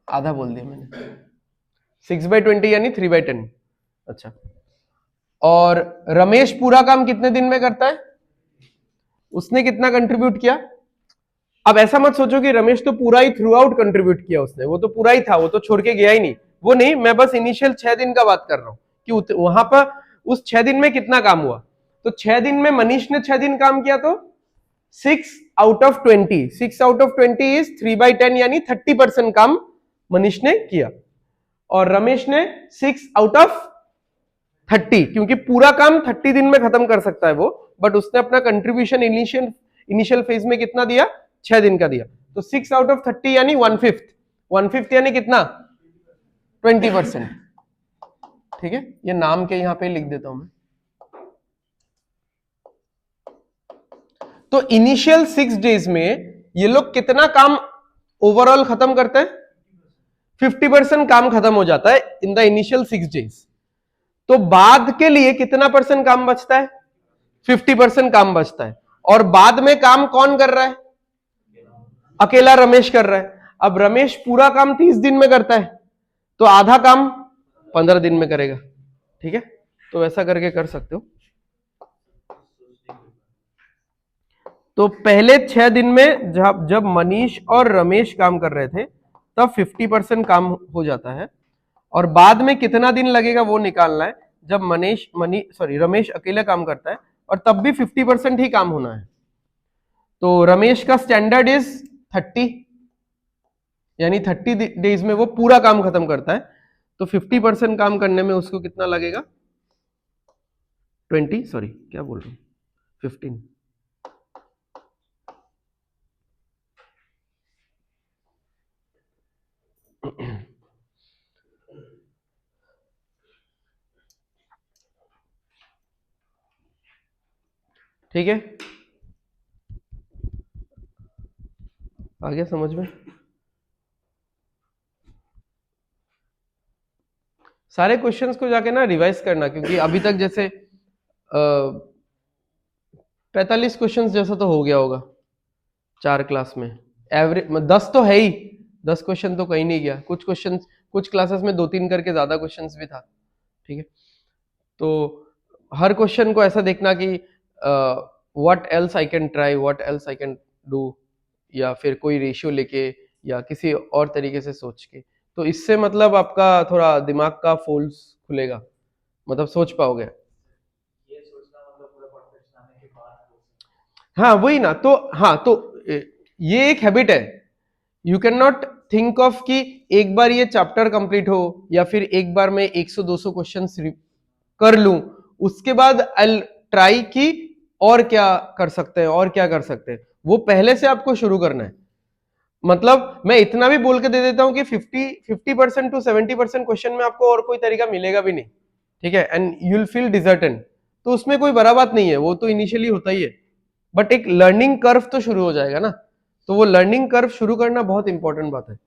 S1: आधा बोल दिया मैंने। 6/20 यानी 3/10, अच्छा, और रमेश पूरा काम कितने दिन में करता है? उसने कितना कंट्रीब्यूट किया? अब ऐसा मत सोचो कि रमेश तो पूरा ही थ्रू आउट कंट्रीब्यूट किया उसने, वो तो पूरा ही था, वो तो छोड़ के गया ही नहीं, वो नहीं, मैं बस इनिशियल 6 दिन का बात कर रहा हूं कि वहां पर उस 6 दिन में कितना काम हुआ। तो 6 दिन में मनीष ने 6 दिन काम किया, तो 6 out of 20, 6 out of 20 is 3/10, यानी 30% काम मनीष ने किया, और रमेश ने 6 out of 30, क्योंकि पूरा काम 30 दिन में खत्म कर सकता है वो, बट उसने अपना कंट्रीब्यूशन इनिशियल फेज में कितना दिया? 6 दिन का दिया। तो 6 out of 30 यानी 1/5, 1/5 यानी कितना? 20%। ठीक है, ये नाम के यहां पे लिख देता हूं मैं। तो इनिशियल 6 डेज में ये लोग कितना काम ओवरऑल खत्म करते हैं? 50% काम खत्म हो जाता है इन द इनिशियल 6 डेज। तो बाद के लिए कितना परसेंट काम बचता है? 50% काम बचता है, और बाद में काम कौन कर रहा है? अकेला रमेश कर रहा है। अब रमेश पूरा काम 30 दिन में करता है, तो आधा काम 15 दिन में करेगा। ठीक है, तो वैसा करके कर सकते हो। तो पहले 6 दिन में जब मनीष और रमेश काम कर रहे थे तब 50% काम हो जाता है, और बाद में कितना दिन लगेगा वो निकालना है जब रमेश अकेले काम करता है, और तब भी 50% ही काम होना है। तो रमेश का स्टैंडर्ड इज 30, यानी 30 डेज में वो पूरा काम खत्म करता है, तो 50% काम करने में उसको कितना लगेगा? 20, सॉरी क्या बोल रहा हूँ, 15। ठीक है, आ गया समझ में? सारे क्वेश्चंस को जाके ना रिवाइज करना, क्योंकि अभी तक जैसे 45 क्वेश्चंस जैसा तो हो गया होगा 4 क्लास में। एवरेज 10 तो है ही, 10 क्वेश्चन तो कहीं नहीं गया। कुछ क्वेश्चन कुछ क्लासेस में 2-3 करके ज्यादा क्वेश्चंस भी था। ठीक है, तो हर क्वेश्चन को ऐसा देखना कि what else I can try, what else I can do, या फिर कोई रेशियो लेके या किसी और तरीके से सोच के। तो इससे मतलब आपका थोड़ा दिमाग का फोल्स खुलेगा, मतलब सोच पाओगे। हाँ वही ना, तो हाँ, तो ये एक हैबिट है। You can not think of कि एक बार ये चैप्टर कंप्लीट हो, या फिर एक बार मैं 100-200 क्वेश्चन कर लूं, उसके बाद आई ट्राई कि और क्या कर सकते हैं, और क्या कर सकते हैं। वो पहले से आपको शुरू करना है। मतलब मैं इतना भी बोल के दे देता हूं कि 50% to 70% क्वेश्चन में आपको और कोई तरीका मिलेगा भी नहीं। ठीक है, एंड यू विल फील डिसर्टेन, तो उसमें कोई बड़ा बात नहीं है, वो तो इनिशियली होता ही है, बट एक लर्निंग कर्व तो शुरू हो जाएगा ना। तो वो लर्निंग कर्व शुरू करना बहुत इंपॉर्टेंट बात है।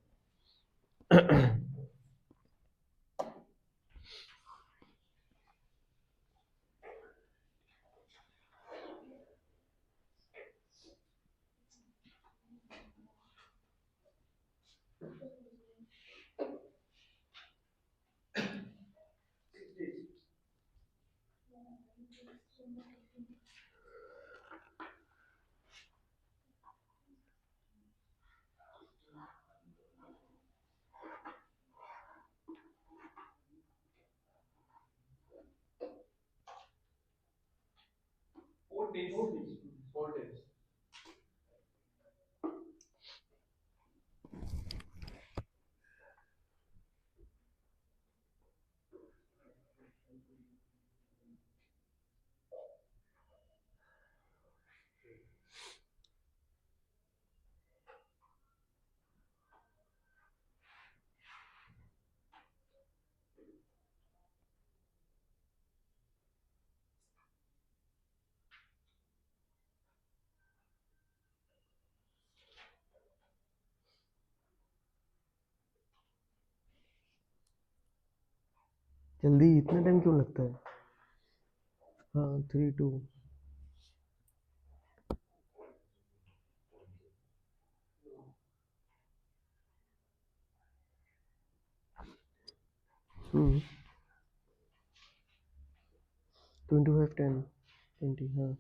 S1: जल्दी इतना टाइम क्यों लगता है? हाँ 3-2। हम्म 25 10 20 हाँ।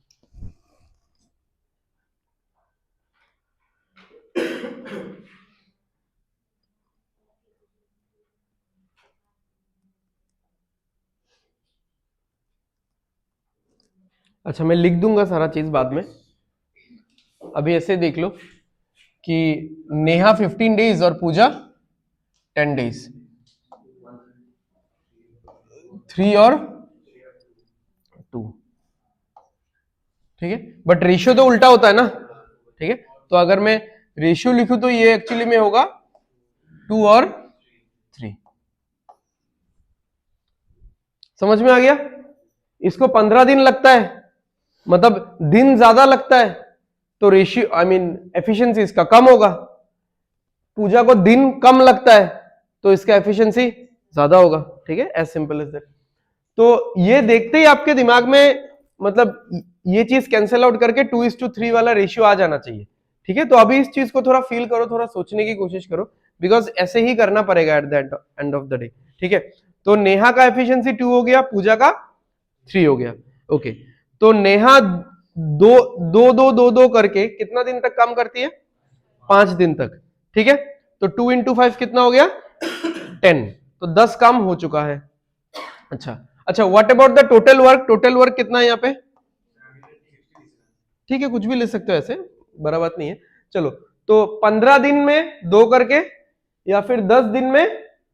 S1: अच्छा मैं लिख दूंगा सारा चीज बाद में, अभी ऐसे देख लो कि नेहा 15 डेज और पूजा 10 डेज, 3 और 2, ठीक है। बट रेशियो तो उल्टा होता है ना, ठीक है। तो अगर मैं रेशियो लिखूं तो ये एक्चुअली में होगा 2 और 3। समझ में आ गया? इसको 15 दिन लगता है, मतलब दिन ज्यादा लगता है, तो रेशियो आई मीन एफिशिएंसी इसका कम होगा। पूजा को दिन कम लगता है तो इसका एफिशिएंसी ज्यादा होगा, ठीक है। As simple as that. तो ये देखते ही आपके दिमाग में मतलब ये चीज कैंसिल आउट करके 2:3 वाला रेशियो आ जाना चाहिए, ठीक है। तो अभी इस चीज को थोड़ा फील करो, थोड़ा सोचने की कोशिश करो, बिकॉज ऐसे ही करना पड़ेगा at the end of the day, ठीक है। तो नेहा का एफिशिएंसी 2 हो गया, पूजा का 3 हो गया, ओके। तो नेहा दो दो दो दो दो करके कितना दिन तक काम करती है? 5 दिन तक, ठीक है। तो 2 into 5 कितना हो गया? 10। तो 10 काम हो चुका है। अच्छा what about the total work? Total work कितना है यहाँ पे? ठीक है, कुछ भी ले सकते हो, ऐसे बड़ा बात नहीं है। चलो, तो 15 दिन में 2 करके या फिर 10 दिन में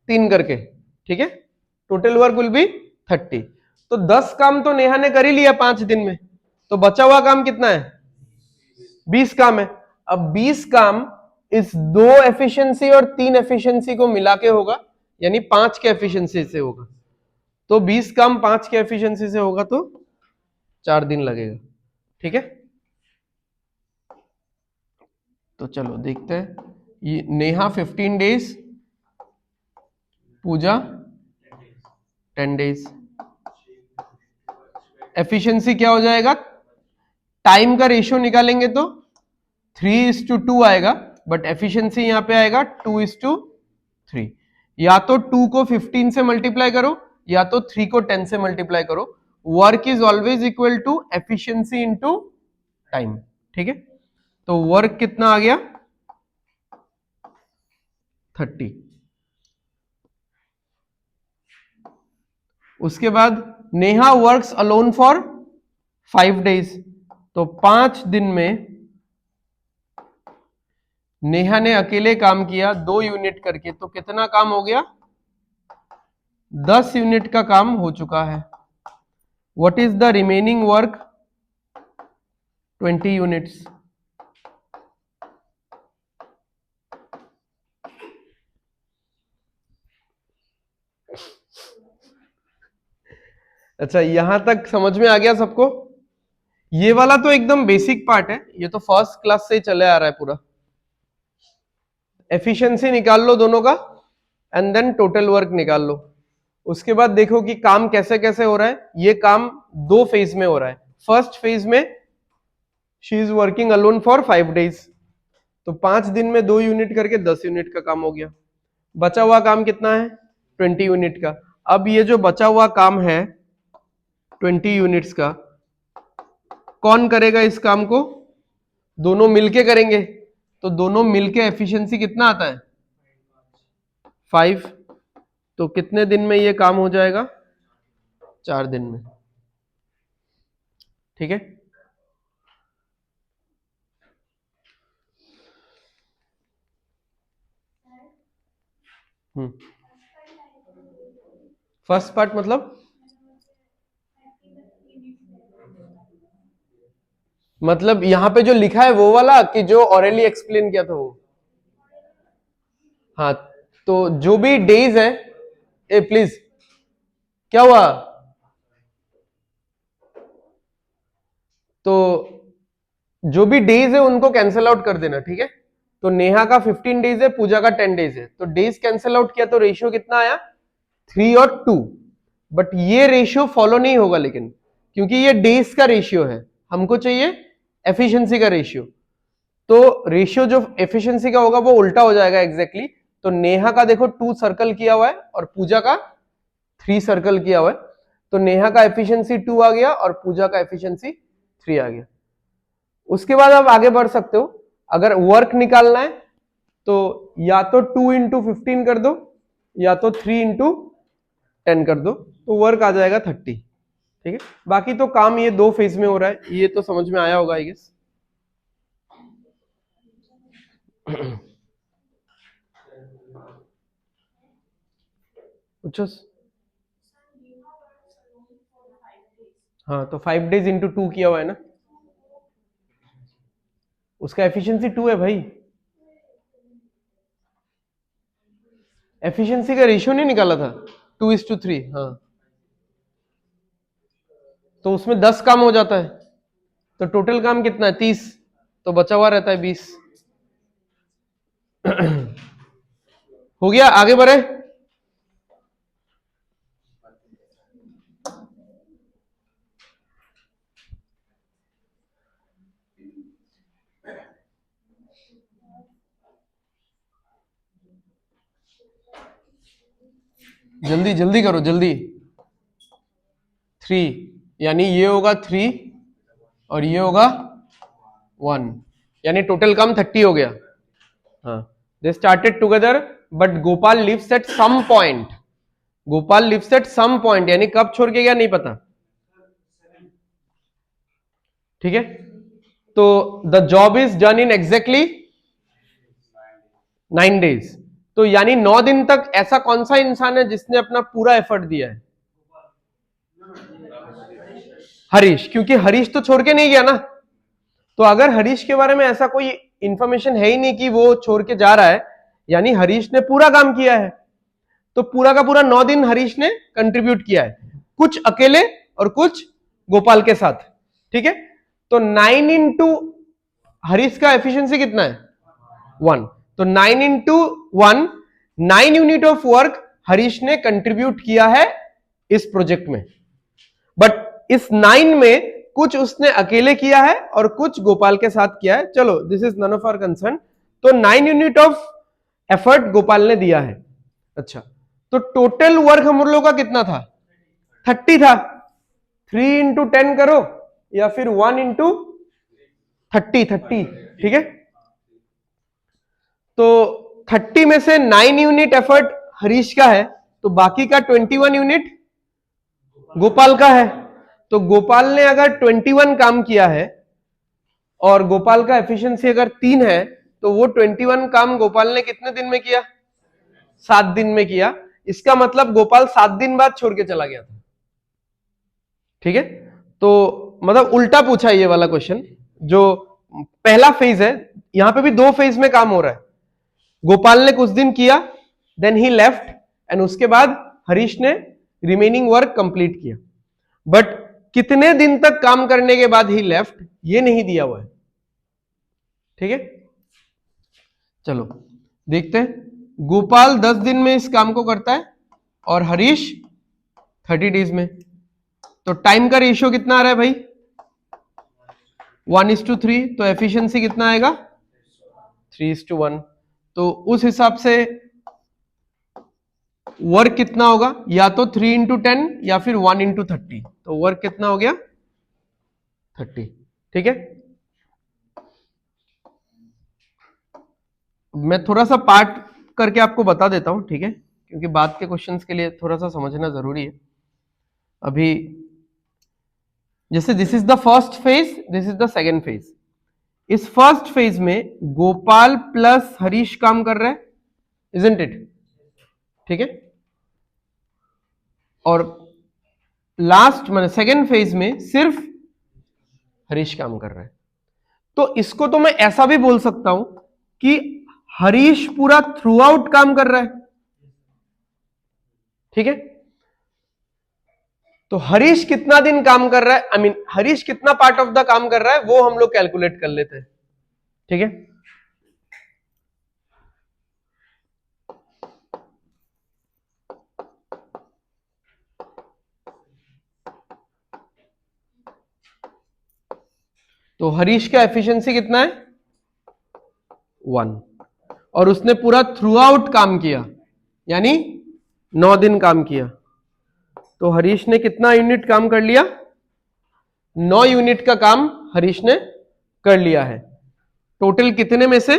S1: 3 करके, ठीक है। Total work will be 30। तो 10 काम तो नेहा ने कर ही लिया 5 दिन में, तो बचा हुआ काम कितना है? 20 काम है। अब 20 काम इस 2 एफिशिएंसी और 3 एफिशिएंसी को मिला के होगा, यानी 5 के एफिशिएंसी से होगा। तो 20 काम 5 के एफिशिएंसी से होगा तो 4 दिन लगेगा, ठीक है। तो चलो देखते हैं, ये नेहा 15 डेज, पूजा 10 डेज। एफिशिएंसी क्या हो जाएगा? टाइम का रेशियो निकालेंगे तो 3:2 आएगा, बट एफिशिएंसी यहां पे आएगा 2:3। या तो 2 को 15 से मल्टीप्लाई करो या तो 3 को 10 से मल्टीप्लाई करो। Work is always equal to efficiency into time, ठीक है। तो वर्क कितना आ गया? 30। उसके बाद Neha works alone for 5 days. तो 5 दिन में नेहा ने अकेले काम किया 2 यूनिट करके, तो कितना काम हो गया? 10 यूनिट का काम हो चुका है। What is the remaining work? 20 units. अच्छा, यहां तक समझ में आ गया सबको? ये वाला तो एकदम बेसिक पार्ट है, ये तो फर्स्ट क्लास से ही चले आ रहा है पूरा। एफिशिएंसी निकाल लो दोनों का एंड देन टोटल वर्क निकाल लो। उसके बाद देखो कि काम कैसे कैसे हो रहा है। ये काम 2 फेज में हो रहा है। फर्स्ट फेज में she is working alone for 5 days, तो 5 दिन में 2 यूनिट करके 10 यूनिट का काम हो गया। बचा हुआ काम कितना है? 20 यूनिट का। अब ये जो बचा हुआ काम है 20 यूनिट्स का, कौन करेगा इस काम को? दोनों मिलके करेंगे। तो दोनों मिलके एफिशिएंसी कितना आता है? 5। तो कितने दिन में ये काम हो जाएगा? 4 दिन में, ठीक है। फर्स्ट पार्ट मतलब यहां पे जो लिखा है वो वाला कि जो ऑरेली एक्सप्लेन किया था वो? हाँ, तो जो भी डेज है, ए प्लीज क्या हुआ? तो जो भी डेज है उनको कैंसिल आउट कर देना, ठीक है। तो नेहा का 15 डेज है, पूजा का 10 डेज है, तो डेज कैंसिल आउट किया तो रेशियो कितना आया? 3 और 2। बट ये रेशियो फॉलो नहीं होगा लेकिन, क्योंकि ये डेज का रेशियो है, हमको चाहिए एफिशिएंसी का रेशियो। तो रेशियो जो एफिशिएंसी का होगा वो उल्टा हो जाएगा एग्जैक्टली। तो नेहा का देखो 2 सर्कल किया हुआ है और पूजा का 3 सर्कल किया हुआ है। तो नेहा का एफिशिएंसी 2 आ गया और पूजा का एफिशिएंसी 3 आ गया। उसके बाद आप आगे बढ़ सकते हो, अगर वर्क निकालना है तो या तो 2 इंटू 15 कर दो या तो 3 इंटू 10 कर दो, तो वर्क आ जाएगा 30। ठीक है, बाकी तो काम ये 2 फेज में हो रहा है, ये तो समझ में आया होगा आई गेस। अच्छा, हाँ तो 5 डेज इंटू 2 किया हुआ है ना, उसका एफिशिएंसी 2 है भाई। एफिशिएंसी का रेशियो नहीं निकाला था 2:3, हाँ तो उसमें 10 काम हो जाता है, तो टोटल काम कितना है 30, तो बचा हुआ रहता है 20। हो गया, आगे बढ़े। जल्दी जल्दी करो जल्दी। 3 यानी ये होगा 3 और ये होगा 1, यानी टोटल काम 30 हो गया। हाँ, they started together but Gopal leaves at some point, Gopal leaves at some point यानी कब छोड़ के गया नहीं पता। ठीक है, तो the job is done in exactly 9 days, तो यानी 9 दिन तक ऐसा कौन सा इंसान है जिसने अपना पूरा एफर्ट दिया है? हरीश, क्योंकि हरीश तो छोड़ के नहीं गया ना, तो अगर हरीश के बारे में ऐसा कोई इंफॉर्मेशन है ही नहीं कि वो छोड़ के जा रहा है, यानी हरीश ने पूरा काम किया है, तो पूरा का पूरा 9 दिन हरीश ने कंट्रीब्यूट किया है, कुछ अकेले और कुछ गोपाल के साथ। ठीक है, तो 9 इंटू हरीश का एफिशिएंसी कितना है 1, तो 9 into 1 9 unit of work Harish ने कंट्रीब्यूट किया है इस प्रोजेक्ट में, बट इस 9 में कुछ उसने अकेले किया है और कुछ गोपाल के साथ किया है, चलो this is none of our concern. तो 9 यूनिट ऑफ एफर्ट गोपाल ने दिया है। अच्छा, तो टोटल वर्क हम लोगों का कितना था 30 था, 3 इंटू 10 करो या फिर 1 इंटू 30, ठीक है, तो 30 में से 9 यूनिट एफर्ट हरीश का है, तो बाकी का 21 यूनिट गोपाल का है। तो गोपाल ने अगर 21 काम किया है और गोपाल का एफिशिएंसी अगर 3 है, तो वो 21 काम गोपाल ने कितने दिन में किया 7 दिन में किया, इसका मतलब गोपाल 7 दिन बाद छोड़ के चला गया था। ठीक है, तो मतलब उल्टा पूछा ये वाला क्वेश्चन, जो पहला फेज है यहां पे भी 2 फेज में काम हो रहा है, गोपाल ने कुछ दिन किया देन ही लेफ्ट एंड उसके बाद हरीश ने रिमेनिंग वर्क कंप्लीट किया, बट कितने दिन तक काम करने के बाद ही लेफ्ट ये नहीं दिया हुआ है। ठीक है, चलो देखते हैं, गोपाल 10 दिन में इस काम को करता है और हरीश 30 डेज में, तो टाइम का रेशियो कितना आ रहा है भाई 1:3, तो एफिशिएंसी कितना आएगा 3:1, तो उस हिसाब से वर्क कितना होगा या तो 3 इंटू 10 या फिर 1 इंटू 30, तो वर्क कितना हो गया 30। ठीक है, मैं थोड़ा सा पार्ट करके आपको बता देता हूं, ठीक है, क्योंकि बाद के क्वेश्चंस के लिए थोड़ा सा समझना जरूरी है। अभी जैसे this is the first phase, this is the second phase, इस फर्स्ट फेज में गोपाल प्लस हरीश काम कर रहे हैं, इजंट इट? ठीक है, और लास्ट मैंने सेकेंड फेज में सिर्फ हरीश काम कर रहा है, तो इसको तो मैं ऐसा भी बोल सकता हूं कि हरीश पूरा थ्रू आउट काम कर रहा है। ठीक है, तो हरीश कितना दिन काम कर रहा है, आई मीन हरीश कितना पार्ट ऑफ द काम कर रहा है वो हम लोग कैलकुलेट कर लेते हैं। ठीक है, तो हरीश का एफिशिएंसी कितना है 1, और उसने पूरा थ्रू आउट काम किया यानी 9 दिन काम किया, तो हरीश ने कितना यूनिट काम कर लिया? 9 यूनिट का काम हरीश ने कर लिया है। टोटल कितने में से?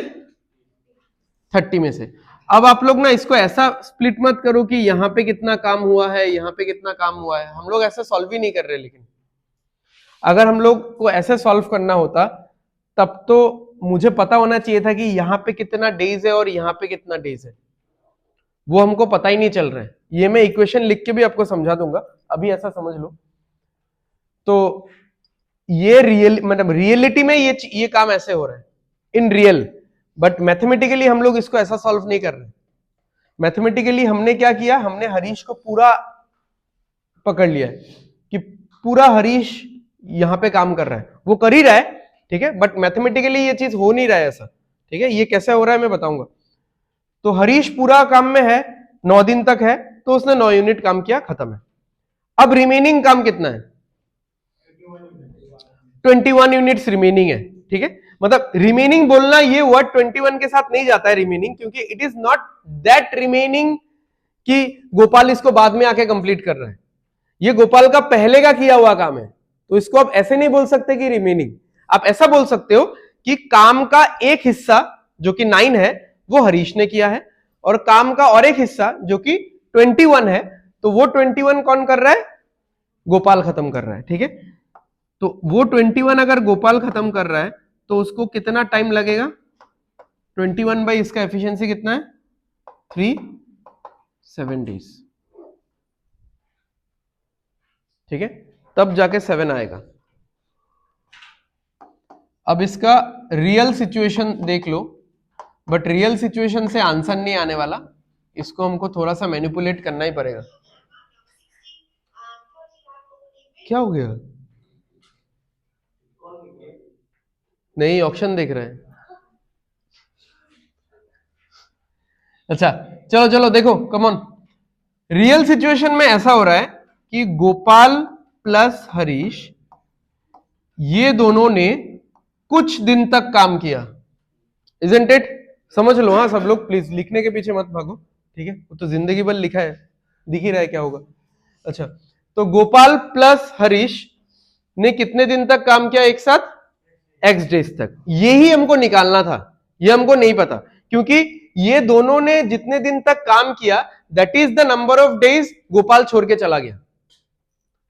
S1: 30 में से। अब आप लोग ना इसको ऐसा स्प्लिट मत करो कि यहां पे कितना काम हुआ है, यहां पे कितना काम हुआ है। हम लोग ऐसा सॉल्व ही नहीं कर रहे, लेकिन अगर हम लोग को ऐसे सॉल्व करना होता तब तो मुझे पता होना चाहिए था कि यहां पे कितना डेज है और यहां पे कितना डेज है। वो हमको पता ही नहीं चल रहा है। ये मैं इक्वेशन लिख के भी आपको समझा दूंगा, अभी ऐसा समझ लो। तो ये मतलब रियलिटी में ये काम ऐसे हो रहा है इन रियल, बट मैथमेटिकली हम लोग इसको ऐसा सॉल्व नहीं कर रहे। मैथमेटिकली हमने क्या किया, हमने हरीश को पूरा पकड़ लिया है कि पूरा हरीश यहां पे काम कर रहा है, वो कर ही रहा है, ठीक है, बट मैथमेटिकली ये चीज हो नहीं रहा है ऐसा, ठीक है। ये कैसे हो रहा है मैं बताऊंगा। तो हरीश पूरा काम में है, 9 दिन तक है, तो उसने 9 यूनिट काम किया, खत्म है। अब रिमेनिंग काम कितना है? 21 यूनिट्स रिमेनिंग है, ठीक है। मतलब रिमेनिंग बोलना ये वर्ड 21 के साथ नहीं जाता है रिमेनिंग, क्योंकि it is not that remaining कि गोपाल इसको बाद में आके कंप्लीट कर रहा है। ये गोपाल का पहले का किया हुआ काम है, तो इसको आप ऐसे नहीं बोल सकते कि रिमेनिंग। आप ऐसा बोल सकते हो कि काम का एक हिस्सा जो कि 9 है वो हरीश ने किया है, और काम का और एक हिस्सा जो कि 21 है, तो वो 21 कौन कर रहा है? गोपाल खत्म कर रहा है, ठीक है। तो वो 21 अगर गोपाल खत्म कर रहा है तो उसको कितना टाइम लगेगा? 21 बाई इसका एफिशिएंसी कितना है? 7 डेज, ठीक है, तब जाके 7 आएगा। अब इसका रियल सिचुएशन देख लो, बट रियल सिचुएशन से आंसर नहीं आने वाला, इसको हमको थोड़ा सा मैनिपुलेट करना ही पड़ेगा। क्या हो गया? नहीं, ऑप्शन देख रहे हैं। अच्छा, चलो चलो देखो, कम ऑन। रियल सिचुएशन में ऐसा हो रहा है कि गोपाल प्लस हरीश ये दोनों ने कुछ दिन तक काम किया, इजंट इट? समझ लो हाँ, सब लोग प्लीज लिखने के पीछे मत भागो, ठीक है, वो तो जिंदगी भर लिखा है, दिख ही रहा है क्या होगा। अच्छा, तो गोपाल प्लस हरीश ने कितने दिन तक काम किया एक साथ? एक्स डेज तक। यही हमको निकालना था, ये हमको नहीं पता, क्योंकि ये दोनों ने जितने दिन तक काम किया that is the number of days Gopal छोड़ के चला गया,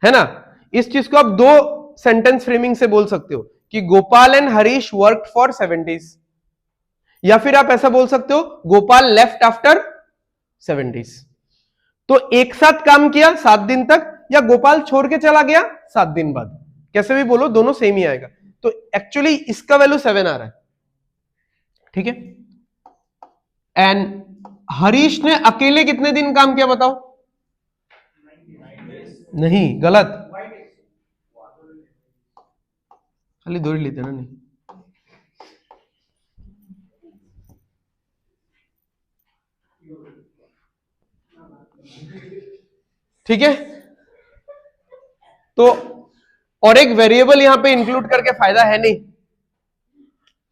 S1: है ना। इस चीज को आप 2 सेंटेंस फ्रेमिंग से बोल सकते हो कि Gopal and Harish worked for 7 days, या फिर आप ऐसा बोल सकते हो गोपाल लेफ्ट आफ्टर 7 डेज। तो एक साथ काम किया 7 दिन तक, या गोपाल छोड़ के चला गया 7 दिन बाद, कैसे भी बोलो दोनों सेम ही आएगा। तो एक्चुअली इसका वैल्यू 7 आ रहा है, ठीक है। एंड हरीश ने अकेले कितने दिन काम किया बताओ? नहीं, गलत, खाली 2 ही लेते ना। नहीं, ठीक है। तो और एक वेरिएबल यहां पे इंक्लूड करके फायदा है नहीं,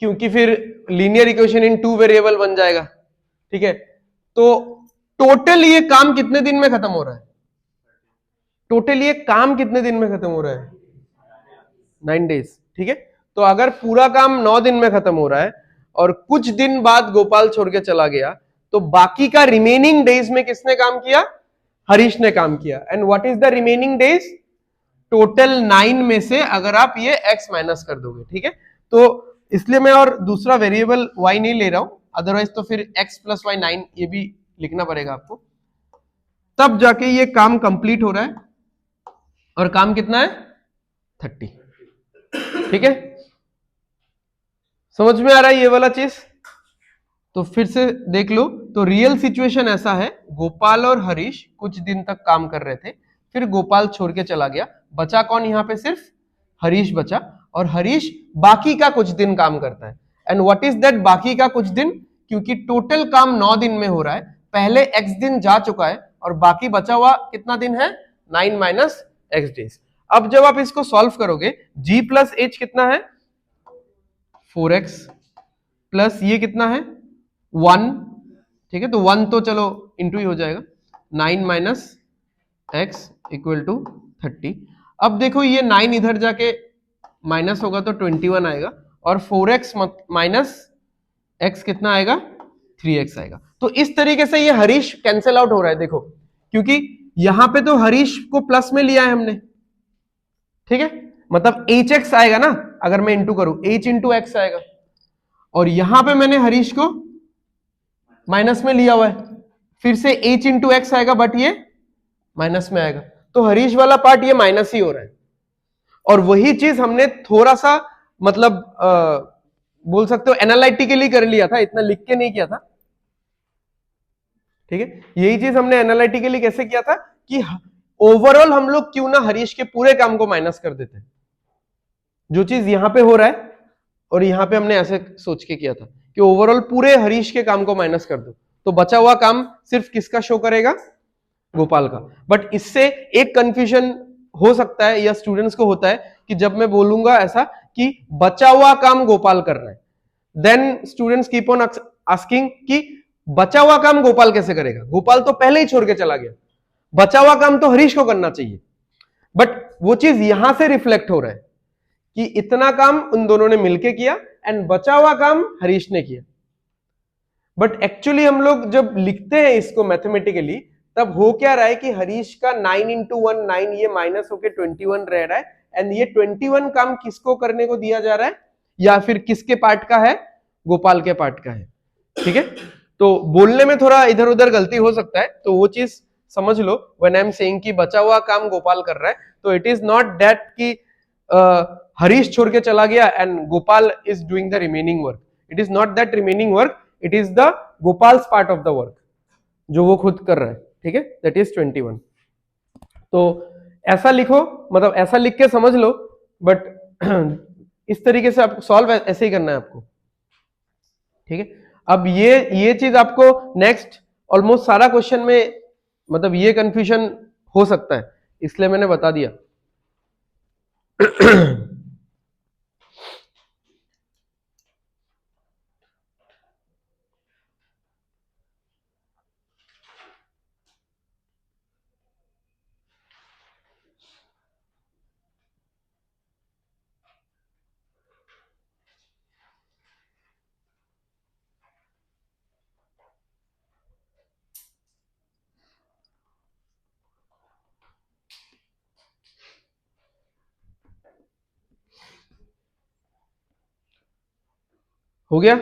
S1: क्योंकि फिर लीनियर इक्वेशन इन 2 वेरिएबल बन जाएगा, ठीक है। तो टोटल ये काम कितने दिन में खत्म हो रहा है? टोटल ये काम कितने दिन में खत्म हो रहा है? 9 डेज, ठीक है। तो अगर पूरा काम 9 दिन में खत्म हो रहा है और कुछ दिन बाद गोपाल छोड़ के चला गया, तो बाकी का रिमेनिंग डेज में किसने काम किया? हरीश ने काम किया। And what is the remaining days? Total 9 में से अगर आप ये x माइनस कर दोगे, ठीक है। तो इसलिए मैं और दूसरा वेरिएबल y नहीं ले रहा हूं, अदरवाइज तो फिर x प्लस वाई 9 ये भी लिखना पड़ेगा आपको, तब जाके ये काम कंप्लीट हो रहा है। और काम कितना है? 30, ठीक है। समझ में आ रहा है ये वाला चीज? तो फिर से देख लो, तो रियल सिचुएशन ऐसा है, गोपाल और हरीश कुछ दिन तक काम कर रहे थे, फिर गोपाल छोड़ के चला गया, बचा कौन यहां पे? सिर्फ हरीश बचा, और हरीश बाकी का कुछ दिन काम करता है। एंड व्हाट इज दैट बाकी का कुछ दिन? क्योंकि टोटल काम 9 दिन में हो रहा है, पहले x दिन जा चुका है और बाकी बचा हुआ कितना दिन है? 9 माइनस x डेज। अब जब आप इसको सॉल्व करोगे, g प्लस h कितना है? 4x प्लस ये कितना है? 1, ठीक है। तो 1 तो चलो इंटू ही हो जाएगा, 9 माइनस x इक्वल टू 30। अब देखो ये 9 इधर जाके माइनस होगा तो 21 आएगा, और 4x माइनस x कितना आएगा, 3x आएगा। तो इस तरीके से ये हरीश कैंसिल आउट हो रहा है, देखो, क्योंकि यहां पे तो हरीश को प्लस में लिया है हमने, ठीक है, मतलब hx आएगा ना, अगर मैं इंटू करूं h इंटू एक्स आएगा, और यहां पे मैंने हरीश को माइनस में लिया हुआ है, फिर से h इंटू एक्स आएगा, बट ये माइनस में आएगा, तो हरीश वाला पार्ट ये माइनस ही हो रहा है। और वही चीज हमने थोड़ा सा मतलब बोल सकते हो एनालिटिकली कर लिया था, इतना लिख के नहीं किया था, ठीक है। यही चीज हमने एनालिटिकली कैसे किया था कि ओवरऑल हम लोग क्यों ना हरीश के पूरे काम को माइनस कर देते हैं, जो चीज यहां पे हो रहा है, और यहां पे हमने ऐसे सोच के किया था कि ओवरऑल पूरे हरीश के काम को माइनस कर दो, तो बचा हुआ काम सिर्फ किसका शो करेगा, गोपाल का। बट इससे एक कंफ्यूजन हो सकता है या स्टूडेंट्स को होता है कि जब मैं बोलूंगा ऐसा कि बचा हुआ काम गोपाल कर रहा है, then students keep on asking कि बचा हुआ काम गोपाल कैसे करेगा, गोपाल तो पहले ही छोड़ के चला गया, बचा हुआ काम तो हरीश को करना चाहिए। बट वो चीज यहां से रिफ्लेक्ट हो रहा है कि इतना काम उन दोनों ने मिलके किया एंड बचा हुआ काम हरीश ने किया। बट एक्चुअली हम लोग जब लिखते हैं इसको मैथमेटिकली, तब हो क्या रहा है कि हरीश का 9 इंटू 1 9, ये माइनस होके 21 रह रहा है, एंड ये 21 काम किसको करने को दिया जा रहा है, या फिर किसके पार्ट का है, गोपाल के पार्ट का है, ठीक है। तो बोलने में थोड़ा इधर उधर गलती हो सकता है, तो वो चीज समझ लो। व्हेन आई एम सेइंग कि बचा हुआ काम गोपाल कर रहा है, तो इट इज नॉट दैट कि हरीश छोड़ के चला गया and Gopal is doing the remaining work, it is not that remaining work, it is the गोपाल्स part of the work जो वो खुद कर रहा है, ठीक है, दैट इज 21। तो ऐसा लिखो, मतलब ऐसा लिख के समझ लो, बट इस तरीके से आपको सॉल्व ऐसे ही करना है आपको, ठीक है। अब ये चीज आपको नेक्स्ट ऑलमोस्ट सारा क्वेश्चन में मतलब ये कंफ्यूजन हो सकता है, इसलिए मैंने बता दिया। हो गया?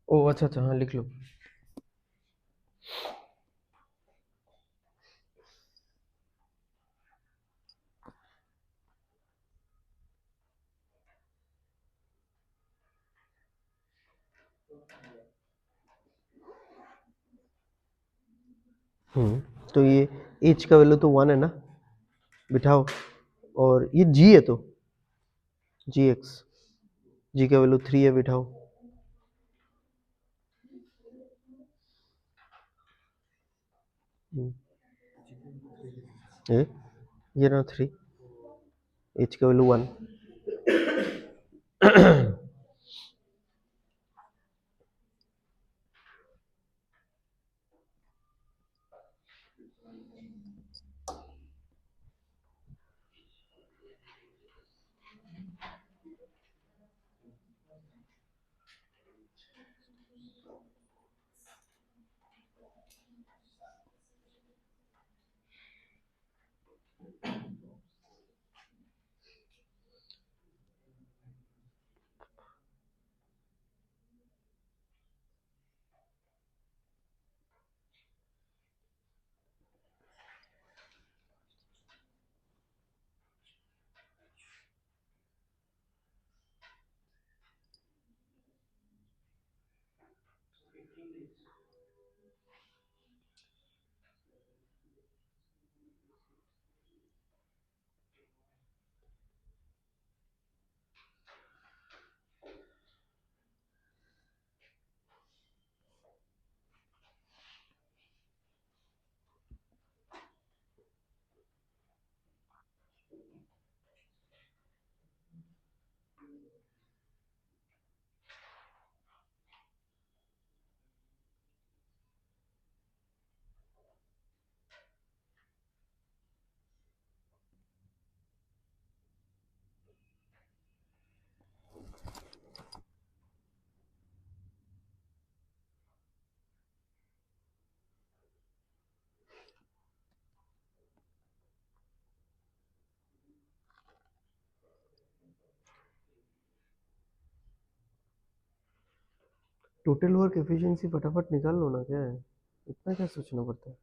S1: ओ अच्छा अच्छा, हाँ लिख लो। तो ये h का वैल्यू तो 1 है ना, बिठाओ, और ये g है तो gx, g का वैल्यू 3 है, बिठाओ। ए, ये ना 3, h का वैल्यू 1। टोटल वर्क एफिशिएंसी फटाफट निकाल लो ना, क्या है इतना क्या सोचना पड़ता है।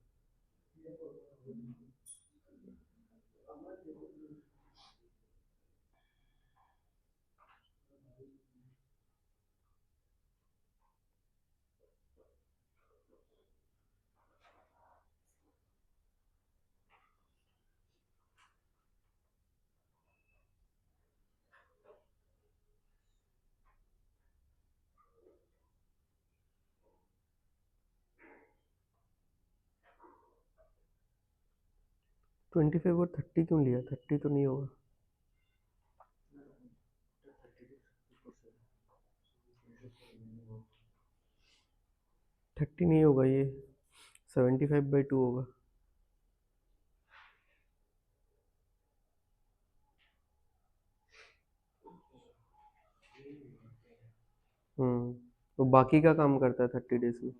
S1: ट्वेंटी फाइव और 30 क्यों लिया, 30 तो नहीं होगा। थर्टी नहीं होगा, ये 75/2 होगा। तो बाकी का काम करता है 30 डेज में।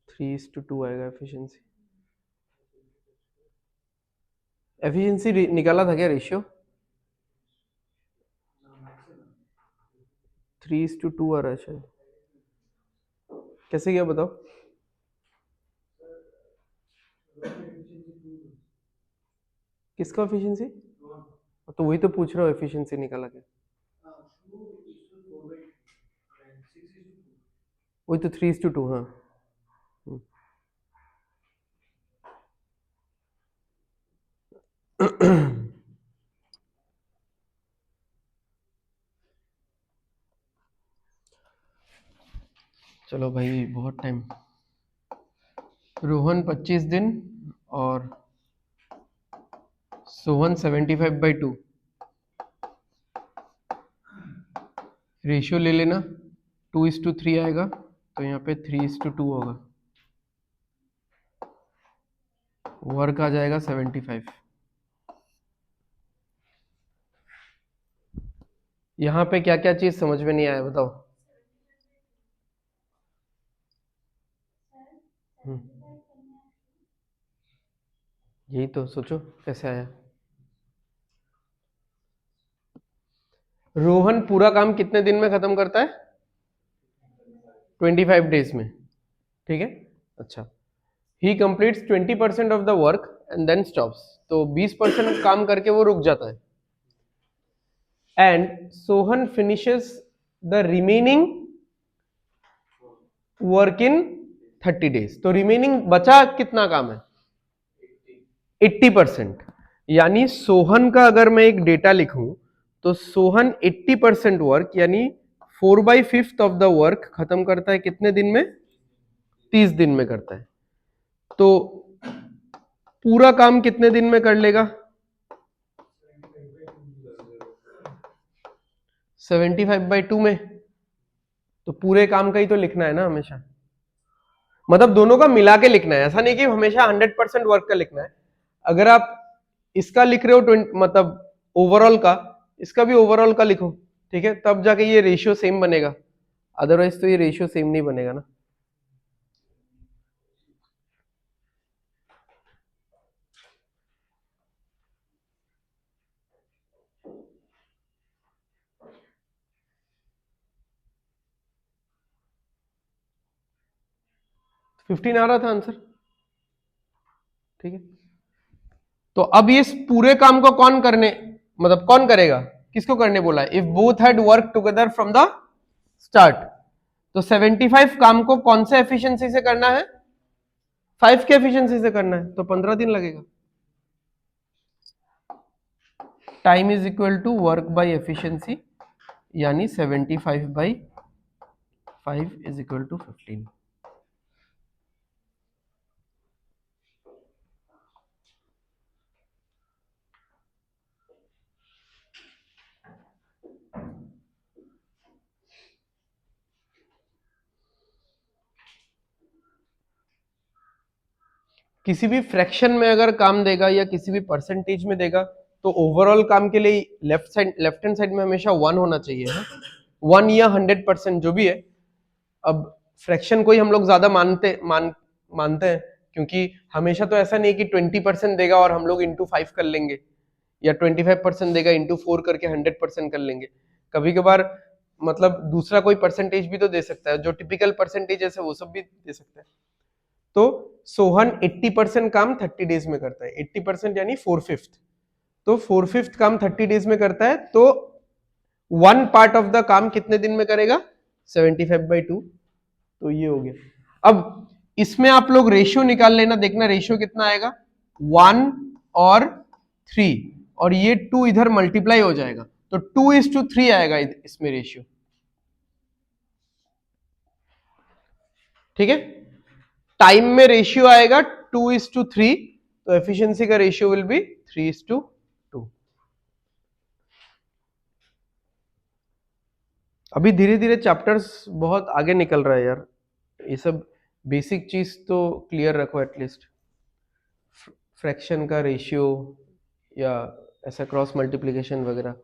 S1: थ्री इज टू टू आएगा एफिशिएंसी। एफिशिएंसी निकाला था क्या रेशियो? 3:2 आ रहा है शायद। कैसे गया बताओ? किसका एफिशिएंसी? तो वही तो पूछ रहा हूँ, एफिशिएंसी निकाला क्या? वही तो 3:2, हाँ। चलो भाई, बहुत टाइम। रोहन 25 दिन और सोहन 75/2। रेशियो ले लेना, 2:3 आएगा, तो यहाँ पे 3:2 होगा। वर्क आ जाएगा 75। यहाँ पे क्या क्या चीज समझ में नहीं आया बताओ? यही तो सोचो कैसे आया। रोहन पूरा काम कितने दिन में खत्म करता है? 25 डेज में, ठीक है। अच्छा, he completes 20% of the work and then stops. तो 20% काम करके वो रुक जाता है। And Sohan finishes the remaining work in 30 days. तो रिमेनिंग बचा कितना काम है? 80%। यानी सोहन का अगर मैं एक डेटा लिखूं तो सोहन 80% वर्क यानी 4/5 ऑफ द वर्क खत्म करता है कितने दिन में? 30 दिन में करता है। तो पूरा काम कितने दिन में कर लेगा? 75/2 में। तो पूरे काम का ही तो लिखना है ना हमेशा, मतलब दोनों का मिला के लिखना है, ऐसा नहीं कि हमेशा 100% वर्क का लिखना है। अगर आप इसका लिख रहे हो 20, मतलब ओवरऑल का, इसका भी ओवरऑल का लिखो, ठीक है, तब जाके ये रेशियो सेम बनेगा, अदरवाइज तो ये रेशियो सेम नहीं बनेगा ना। फिफ्टीन आ रहा था आंसर, ठीक है। तो अब इस पूरे काम को कौन करने, मतलब कौन करेगा, किसको करने बोला है? If both had work together from the start. तो 75 काम को कौन से एफिशिएंसी से करना है? 5 के एफिशिएंसी से करना है, तो 15 दिन लगेगा। Time is equal to work by efficiency, यानी 75/5 इज इक्वल टू 15। किसी भी फ्रैक्शन में अगर काम देगा या किसी भी परसेंटेज में देगा तो ओवरऑल काम के लिए लेफ्ट हैंड साइड में हमेशा 1 होना चाहिए, है 1 या 100% जो भी है। अब फ्रैक्शन को ही हम लोग ज्यादा मानते हैं क्योंकि हमेशा तो ऐसा नहीं कि 20% देगा और हम लोग इंटू 5 कर लेंगे, या 25% देगा इंटू 4 करके 100% कर लेंगे। कभी कभार मतलब दूसरा कोई परसेंटेज भी तो दे सकता है, जो टिपिकल परसेंटेज है वो सब भी दे सकता है। तो सोहन 80% काम 30 डेज में करता है, 80% यानी 4/5, तो 4/5 काम 30 डेज में करता है, तो 1 पार्ट ऑफ द काम कितने दिन में करेगा, 75/2। तो ये हो गया। अब इसमें आप लोग रेशियो निकाल लेना, देखना रेशियो कितना आएगा, 1 और 3, और ये 2 इधर मल्टीप्लाई हो जाएगा, तो 2:3 आएगा इसमें रेशियो। ठीक है, टाइम में रेशियो आएगा 2:3, तो एफिशिएंसी का रेशियो विल बी 3:2। अभी धीरे धीरे चैप्टर्स बहुत आगे निकल रहा है यार, ये सब बेसिक चीज तो क्लियर रखो एटलीस्ट, फ्रैक्शन का रेशियो या ऐसा क्रॉस मल्टीप्लिकेशन वगैरह।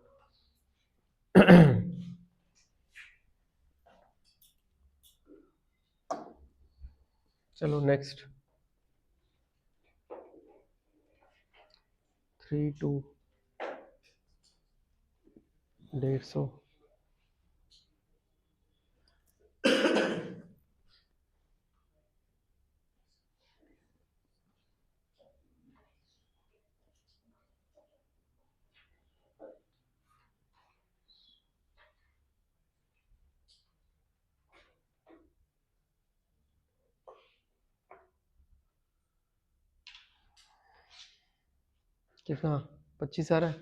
S1: चलो नेक्स्ट, 3 2 150। कितना, 25 आ रहा है?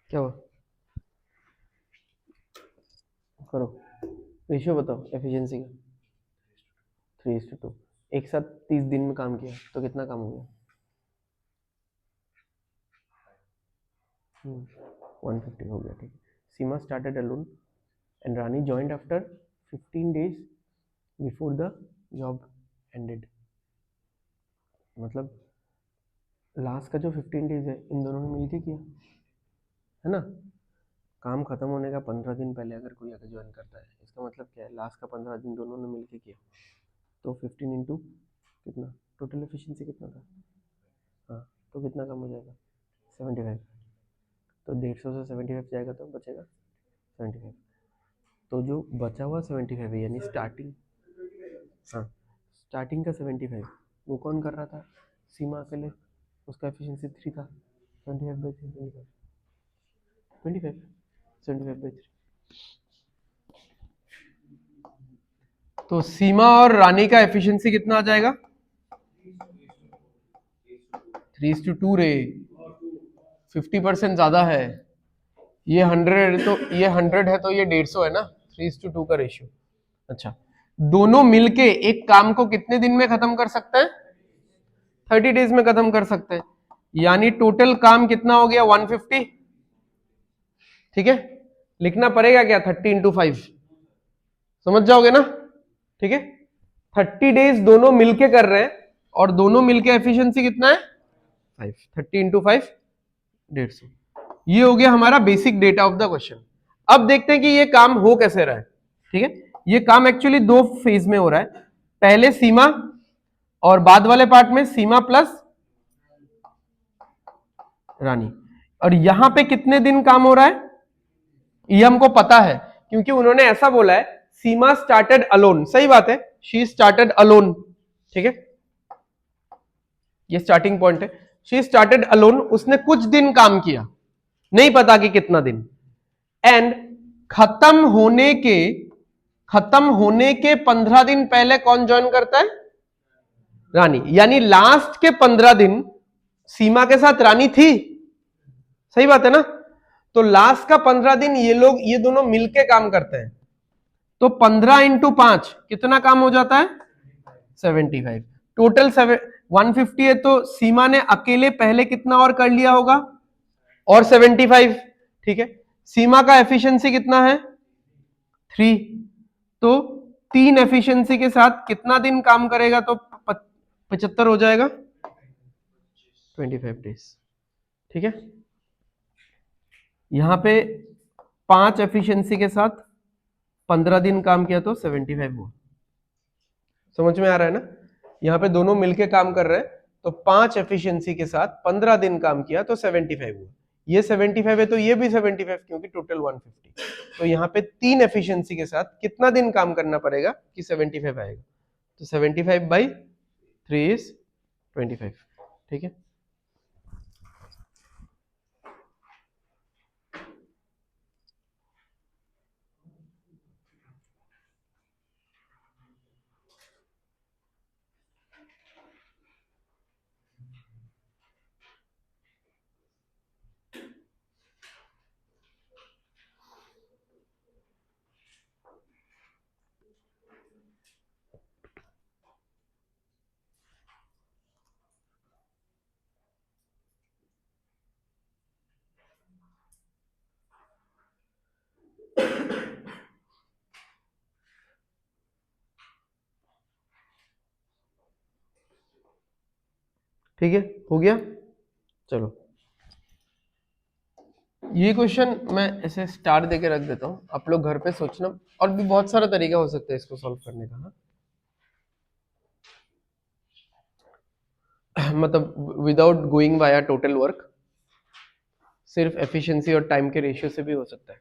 S1: क्या हुआ, करो रेशियो बताओ एफिशिएंसी का। 3:2, एक साथ 30 दिन में काम किया तो कितना काम हो गया, 150 हो गया। ठीक है, Seema started alone and Rani joined after 15 days before the job ended. मतलब लास्ट का जो 15 days है इन दोनों ने मिलके किया है ना, काम खत्म होने का 15 दिन पहले अगर कोई आगे ज्वाइन करता है, इसका मतलब क्या है, लास्ट का 15 दिन दोनों ने मिलके किया, तो 15 इंटू कितना, टोटल एफिशिएंसी कितना था, हाँ तो कितना कम हो जाएगा, 75। तो 150 से 75 जाएगा तो बचेगा 75, तो जो बचा हुआ 75 है यानी स्टार्टिंग, हाँ स्टार्टिंग का 75 वो कौन कर रहा था, सीमा अकेले, उसका एफिशिएंसी 3 था, 75/3 25 75/3। तो सीमा और रानी का एफिशिएंसी कितना आ जाएगा, 3:2 रे, 50% ज्यादा है, ये 100 तो ये 100 है, तो ये 150 है ना, 3:2 का रेशियो। अच्छा, दोनों मिलके एक काम को कितने दिन में खत्म कर सकते हैं, 30 डेज में खत्म कर सकते हैं, यानी टोटल काम कितना हो गया, 150। ठीक है, लिखना पड़ेगा क्या, 30 × 5, समझ जाओगे ना। ठीक है, 30 डेज दोनों मिलके कर रहे हैं, और दोनों मिलके एफिशिएंसी कितना है 5, 30 × 5 150। ये हो गया हमारा basic data of the question. अब देखते हैं कि ये काम हो कैसे रहा है। ठीक है, ये काम एक्चुअली 2 फेज में हो रहा है, पहले सीमा और बाद वाले पार्ट में सीमा प्लस रानी। और यहां पे कितने दिन काम हो रहा है ये हमको पता है, क्योंकि उन्होंने ऐसा बोला है, सीमा स्टार्टेड अलोन, सही बात है, शी स्टार्टेड अलोन। ठीक है, ये स्टार्टिंग पॉइंट है, शी स्टार्टेड अलोन, उसने कुछ दिन काम किया, नहीं पता कि कितना दिन, एंड खत्म होने के 15 दिन पहले कौन ज्वाइन करता है, रानी, यानी लास्ट के 15 दिन सीमा के साथ रानी थी, सही बात है ना, तो लास्ट का 15 दिन ये दोनों मिलके काम करते हैं, तो 15 × 5 कितना काम हो जाता है, 75, टोटल 150 है, तो सीमा ने अकेले पहले कितना और कर लिया होगा, और 75। ठीक है, सीमा का एफिशिएंसी कितना है 3, तो 3 एफिशिएंसी के साथ कितना दिन काम करेगा, तो 75 हो जाएगा, 25 डेज। ठीक है, यहां पे 5 एफिशिएंसी के साथ 15 दिन काम किया तो 75 हुआ। समझ में आ रहा है ना? यहाँ पे दोनों मिलके काम कर रहे हैं, तो 5 एफिशिएंसी के साथ 15 दिन काम किया तो 75 हुआ। ये 75 है तो ये भी 75, क्योंकि टोटल 150। तो यहाँ पे 3 एफिशिएंसी के साथ कितना दिन काम करना पड़ेगा कि 75 आएगा? तो 75/3 इज 25। ठीक है, ठीक है, हो गया। चलो, ये क्वेश्चन मैं ऐसे स्टार देके रख देता हूँ, आप लोग घर पे सोचना, और भी बहुत सारा तरीका हो सकता है इसको सॉल्व करने का। मतलब without going via total work, सिर्फ एफिशिएंसी और टाइम के रेशियो से भी हो सकता है।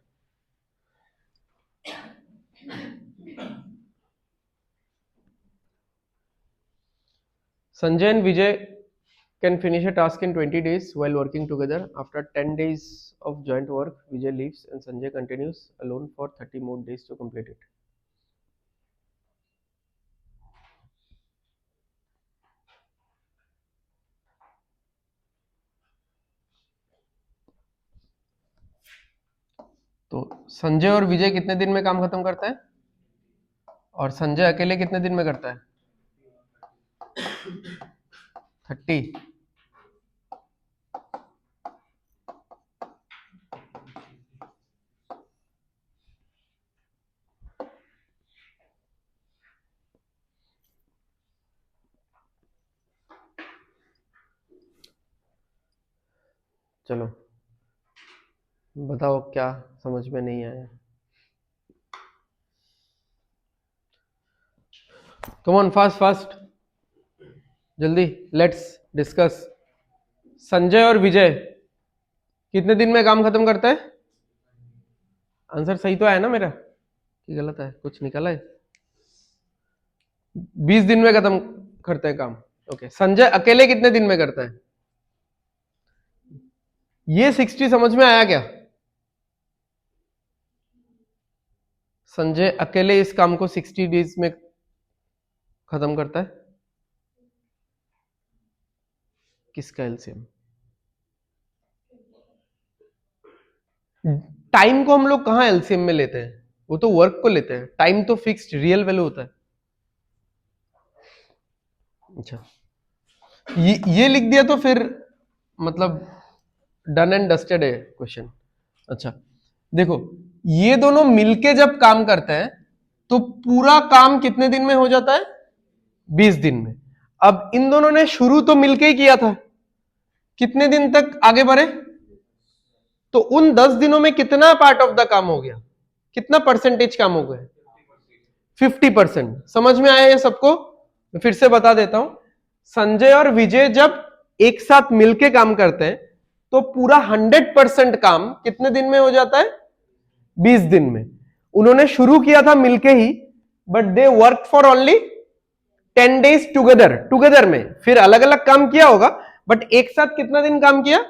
S1: Sanjay and Vijay can finish a task in 20 days while working together. After 10 days of joint work, Vijay leaves and Sanjay continues alone for 30 more days to complete it. तो संजय और विजय कितने दिन में काम खत्म करता है, और संजय अकेले कितने दिन में करता है? 30। चलो बताओ क्या समझ में नहीं आया? कम ऑन, फास्ट फास्ट, जल्दी, लेट्स डिस्कस। संजय और विजय कितने दिन में काम खत्म करता है? आंसर सही तो आया ना मेरा कि गलत है? कुछ निकला है? 20 दिन में खत्म करते हैं काम। ओके, संजय अकेले कितने दिन में करता है? ये 60 समझ में आया क्या? संजय अकेले इस काम को 60 डेज में खत्म करता है। किसका एलसीएम? टाइम को हम लोग कहां एलसीएम में लेते हैं? वो तो वर्क को लेते हैं, टाइम तो फिक्स्ड रियल वैल्यू होता है। अच्छा, ये लिख दिया तो फिर मतलब डन एंड डस्टेड है क्वेश्चन। अच्छा देखो, ये दोनों मिलके जब काम करते हैं तो पूरा काम कितने दिन में हो जाता है? 20 दिन में। अब इन दोनों ने शुरू तो मिलके ही किया था, कितने दिन तक आगे बढ़े? तो उन 10 दिनों में कितना पार्ट ऑफ द काम हो गया, कितना परसेंटेज काम हो गया? 50%। समझ में आया ये सबको? मैं फिर से बता देता हूं, संजय और विजय जब एक साथ मिलके काम करते हैं तो पूरा 100% काम कितने दिन में हो जाता है? 20 दिन में। उन्होंने शुरू किया था मिलके ही, but they work for only 10 days together में, फिर अलग अलग काम किया होगा, बट एक साथ कितना दिन काम किया?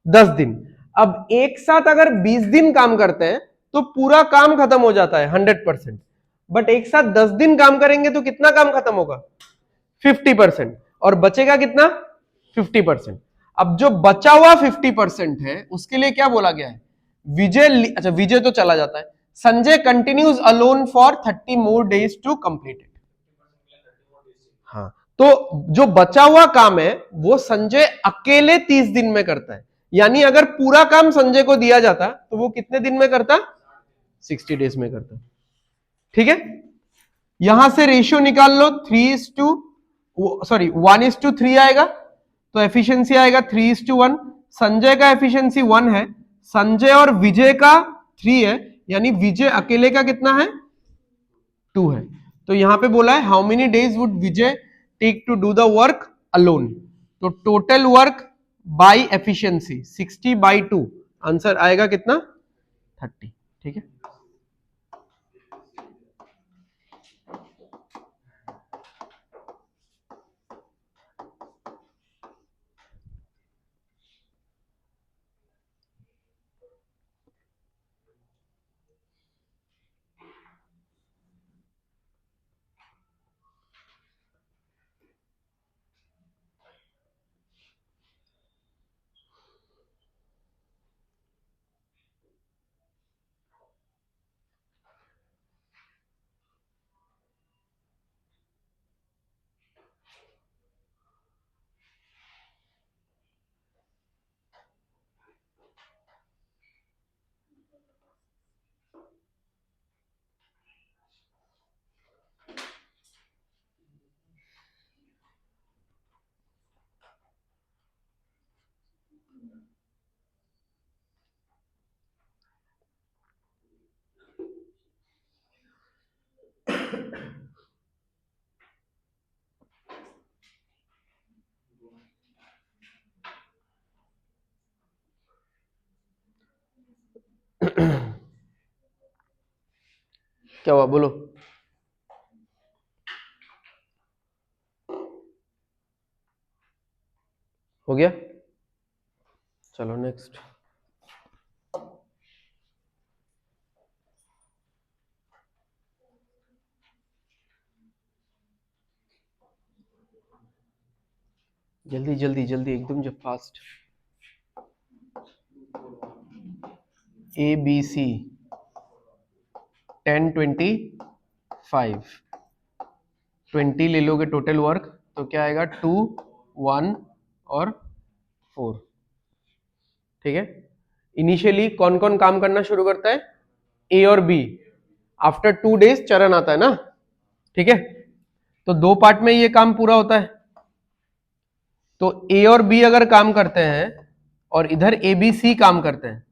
S1: 10 दिन। अब एक साथ अगर 20 दिन काम करते हैं तो पूरा काम खत्म हो जाता है 100%, बट एक साथ 10 दिन काम करेंगे तो कितना काम खत्म होगा? 50%। और बचेगा कितना? 50%। अब जो बचा हुआ 50% है उसके लिए क्या बोला गया है? विजय, अच्छा विजय तो चला जाता है, Sanjay continues alone for 30 more days to complete it. हाँ, तो जो बचा हुआ काम है वो संजय अकेले 30 दिन में करता है। यानी अगर पूरा काम संजय को दिया जाता तो वो कितने दिन में करता? 60 डेज में करता। ठीक है, यहां से रेशियो निकाल लो, 1:3 आएगा, तो एफिशिएंसी आएगा 3:1। संजय का एफिशिएंसी 1 है, संजय और विजय का 3 है, यानी विजय अकेले का कितना है 2 है। तो यहां पे बोला है how many days would Vijay take to do the work alone. तो total work by efficiency 60/2, answer आएगा कितना 30। ठीक है, क्या हुआ बोलो। हो गया, चलो नेक्स्ट। जल्दी जल्दी जल्दी एकदम जब फास्ट। ए बी सी 10 25 20 ले लोगे टोटल वर्क, तो क्या आएगा 2 1 और 4। ठीक है, इनिशियली कौन कौन काम करना शुरू करता है, ए और बी। आफ्टर 2 डेज चरण आता है ना। ठीक है, तो 2 पार्ट में ये काम पूरा होता है। तो ए और बी अगर काम करते हैं और इधर ए बी सी काम करते हैं,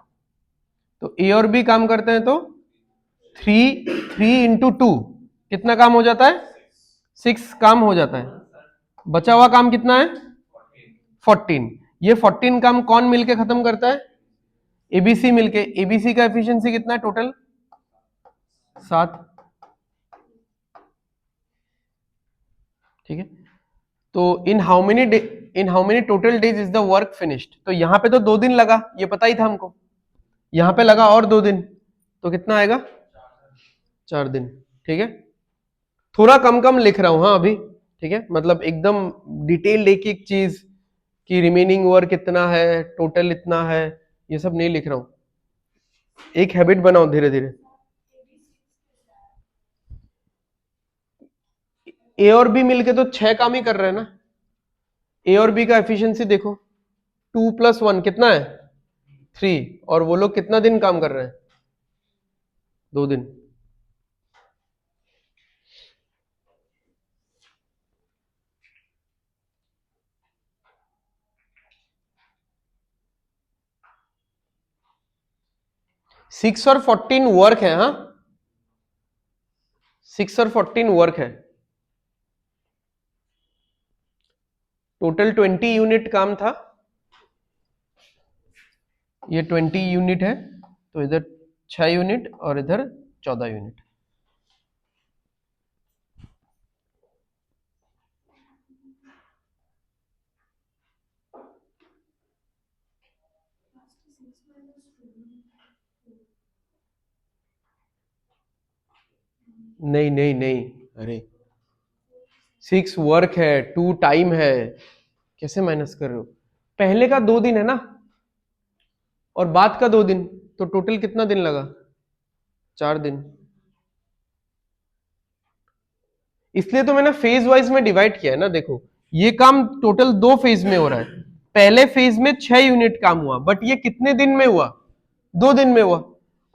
S1: तो ए और बी काम करते हैं तो 3 into 2 कितना काम हो जाता है 6 काम हो जाता है। बचा हुआ काम कितना है 14। ये 14 काम कौन मिलके खत्म करता है, एबीसी मिलके। एबीसी का एफिशिएंसी कितना है टोटल 7। ठीक है, तो in how many total days is the work finished. तो यहां पे तो 2 दिन लगा, ये पता ही था हमको। यहां पे लगा और 2 दिन, तो कितना आएगा 4 दिन। ठीक है, थोड़ा कम कम लिख रहा हूं हाँ अभी। ठीक है, मतलब एकदम डिटेल एक एक चीज कि रिमेनिंग वर्क कितना है, टोटल इतना है, ये सब नहीं लिख रहा हूं। एक हैबिट बनाओ धीरे धीरे। ए और बी मिलके तो 6 काम ही कर रहे हैं ना। ए और बी का एफिशिएंसी देखो, 2 + 1 कितना है 3, और वो लोग कितना दिन काम कर रहे हैं 2 दिन। सिक्स और 14 वर्क है, हाँ 6 और 14 वर्क है। टोटल 20 यूनिट काम था, ये 20 यूनिट है, तो इधर 6 यूनिट और इधर 14 यूनिट। नहीं नहीं नहीं, अरे 6 वर्क है, 2 टाइम है, कैसे माइनस कर रहे हो। पहले का 2 दिन है ना, और बाद का 2 दिन, तो टोटल कितना दिन लगा 4 दिन। इसलिए तो मैंने फेज वाइज में डिवाइड किया है ना। देखो ये काम टोटल 2 फेज में हो रहा है। पहले फेज में 6 यूनिट काम हुआ, बट ये कितने दिन में हुआ 2 दिन में हुआ,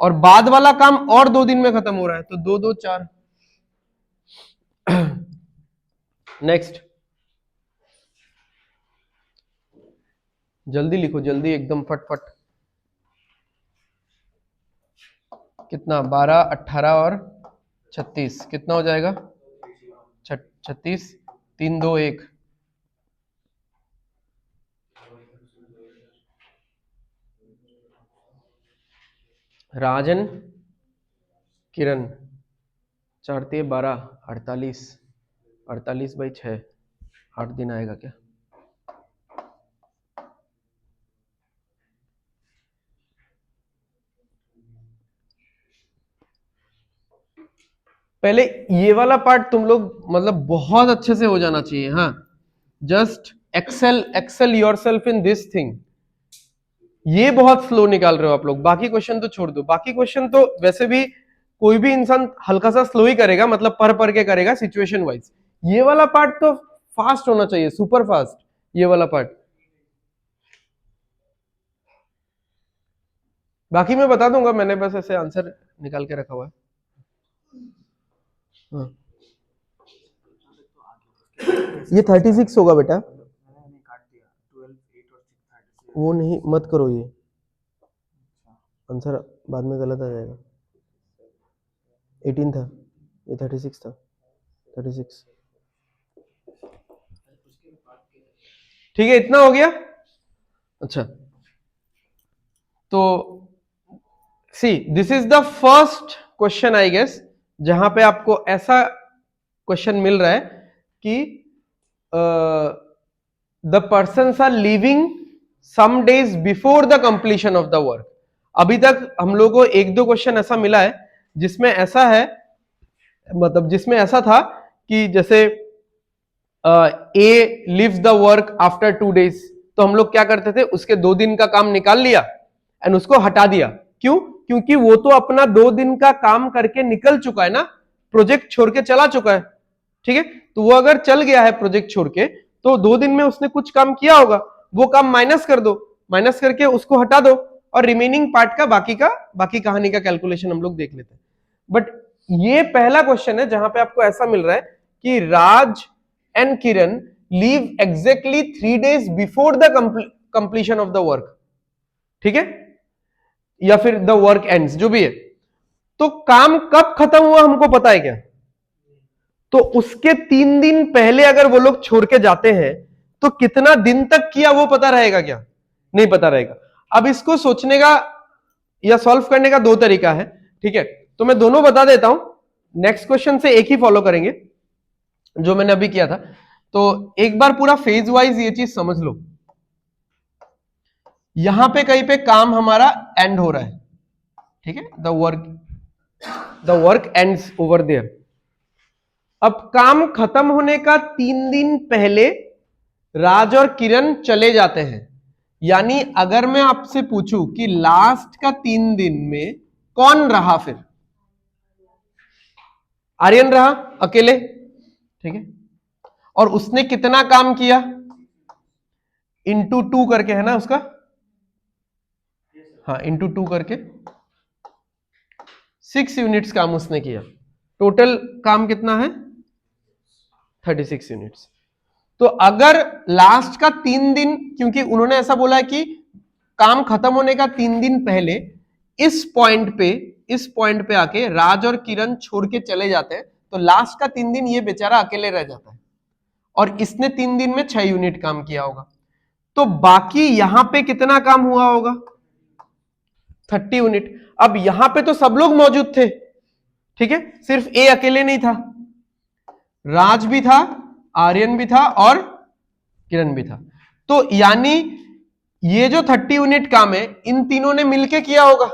S1: और बाद वाला काम और 2 दिन में खत्म हो रहा है, तो 2 2 4। नेक्स्ट, जल्दी लिखो जल्दी एकदम फटफट। कितना 12, 18 और 36 कितना हो जाएगा 36, 3, 2, 1। राजन किरण 4, 3, 12, 48, 48/6, 8 दिन आएगा क्या? पहले ये वाला पार्ट तुम लोग मतलब बहुत अच्छे से हो जाना चाहिए। हाँ, just excel yourself in this thing. ये बहुत स्लो निकाल रहे हो आप लोग, बाकी क्वेश्चन तो छोड़ दो। बाकी क्वेश्चन तो वैसे भी कोई भी इंसान हल्का सा स्लो ही करेगा, मतलब पढ़ के करेगा सिचुएशन वाइज। ये वाला पार्ट तो फास्ट होना चाहिए, सुपर फास्ट ये वाला पार्ट। बाकी मैं बता दूंगा, मैंने बस ऐसे आंसर निकाल के रखा हुआ है। हाँ। ये 36 होगा बेटा, वो नहीं मत करो, ये आंसर बाद में गलत आ जाएगा। 18 था, ये 36 था, 36। ठीक है, इतना हो गया। अच्छा, तो see this is the first question I guess जहां पे आपको ऐसा क्वेश्चन मिल रहा है कि the persons are leaving some days before the completion of the work. अभी तक हम लोग को 1-2 क्वेश्चन ऐसा मिला है जिसमें ऐसा है, मतलब जिसमें ऐसा था कि जैसे A leaves the work after 2 days, तो हम लोग क्या करते थे, उसके 2 दिन का काम निकाल लिया एंड उसको हटा दिया। क्यों? क्योंकि वो तो अपना 2 दिन का काम करके निकल चुका है ना, प्रोजेक्ट छोड़ के चला चुका है। ठीक है, तो वो अगर चल गया है प्रोजेक्ट छोड़ के, तो 2 दिन में उसने कुछ काम किया होगा, वो काम माइनस कर दो, माइनस करके उसको हटा दो, और रिमेनिंग पार्ट का बाकी कहानी का कैलकुलेशन हम लोग देख लेते हैं। बट ये पहला क्वेश्चन है जहां पे आपको ऐसा मिल रहा है कि Raj and Kiran leave exactly 3 days before the completion of the work. ठीक है, या फिर द वर्क एंड्स, जो भी है। तो काम कब खत्म हुआ हमको पता है क्या? तो उसके 3 दिन पहले अगर वो लोग छोड़ के जाते हैं तो कितना दिन तक किया वो पता रहेगा क्या? नहीं पता रहेगा। अब इसको सोचने का या सॉल्व करने का 2 तरीका है। ठीक है, तो मैं दोनों बता देता हूं, नेक्स्ट क्वेश्चन से एक ही फॉलो करेंगे जो मैंने अभी किया था। तो एक बार पूरा फेज वाइज ये चीज समझ लो। यहां पे कहीं पे काम हमारा एंड हो रहा है, ठीक है, the work ends over there. अब काम खत्म होने का 3 दिन पहले राज और किरण चले जाते हैं। यानी अगर मैं आपसे पूछूं कि लास्ट का 3 दिन में कौन रहा, फिर आर्यन रहा अकेले। ठीक है, और उसने कितना काम किया? इंटू 2 करके, है ना उसका? हाँ, इंटू 2 करके 6 यूनिट्स काम उसने किया। टोटल काम कितना है? 36 यूनिट्स। तो अगर लास्ट का 3 दिन, क्योंकि उन्होंने ऐसा बोला है कि काम खत्म होने का 3 दिन पहले इस पॉइंट पे आके राज और किरण छोड़ के चले जाते हैं, तो लास्ट का 3 दिन ये बेचारा अकेले रह जाता है, और इसने 3 दिन में 6 यूनिट काम किया होगा। तो बाकी यहां पे कितना काम हुआ होगा? 30 यूनिट। अब यहां पे तो सब लोग मौजूद थे, ठीक है, सिर्फ ए अकेले नहीं था, राज भी था, आर्यन भी था और किरण भी था। तो यानी ये जो 30 यूनिट काम है इन तीनों ने मिलके किया होगा।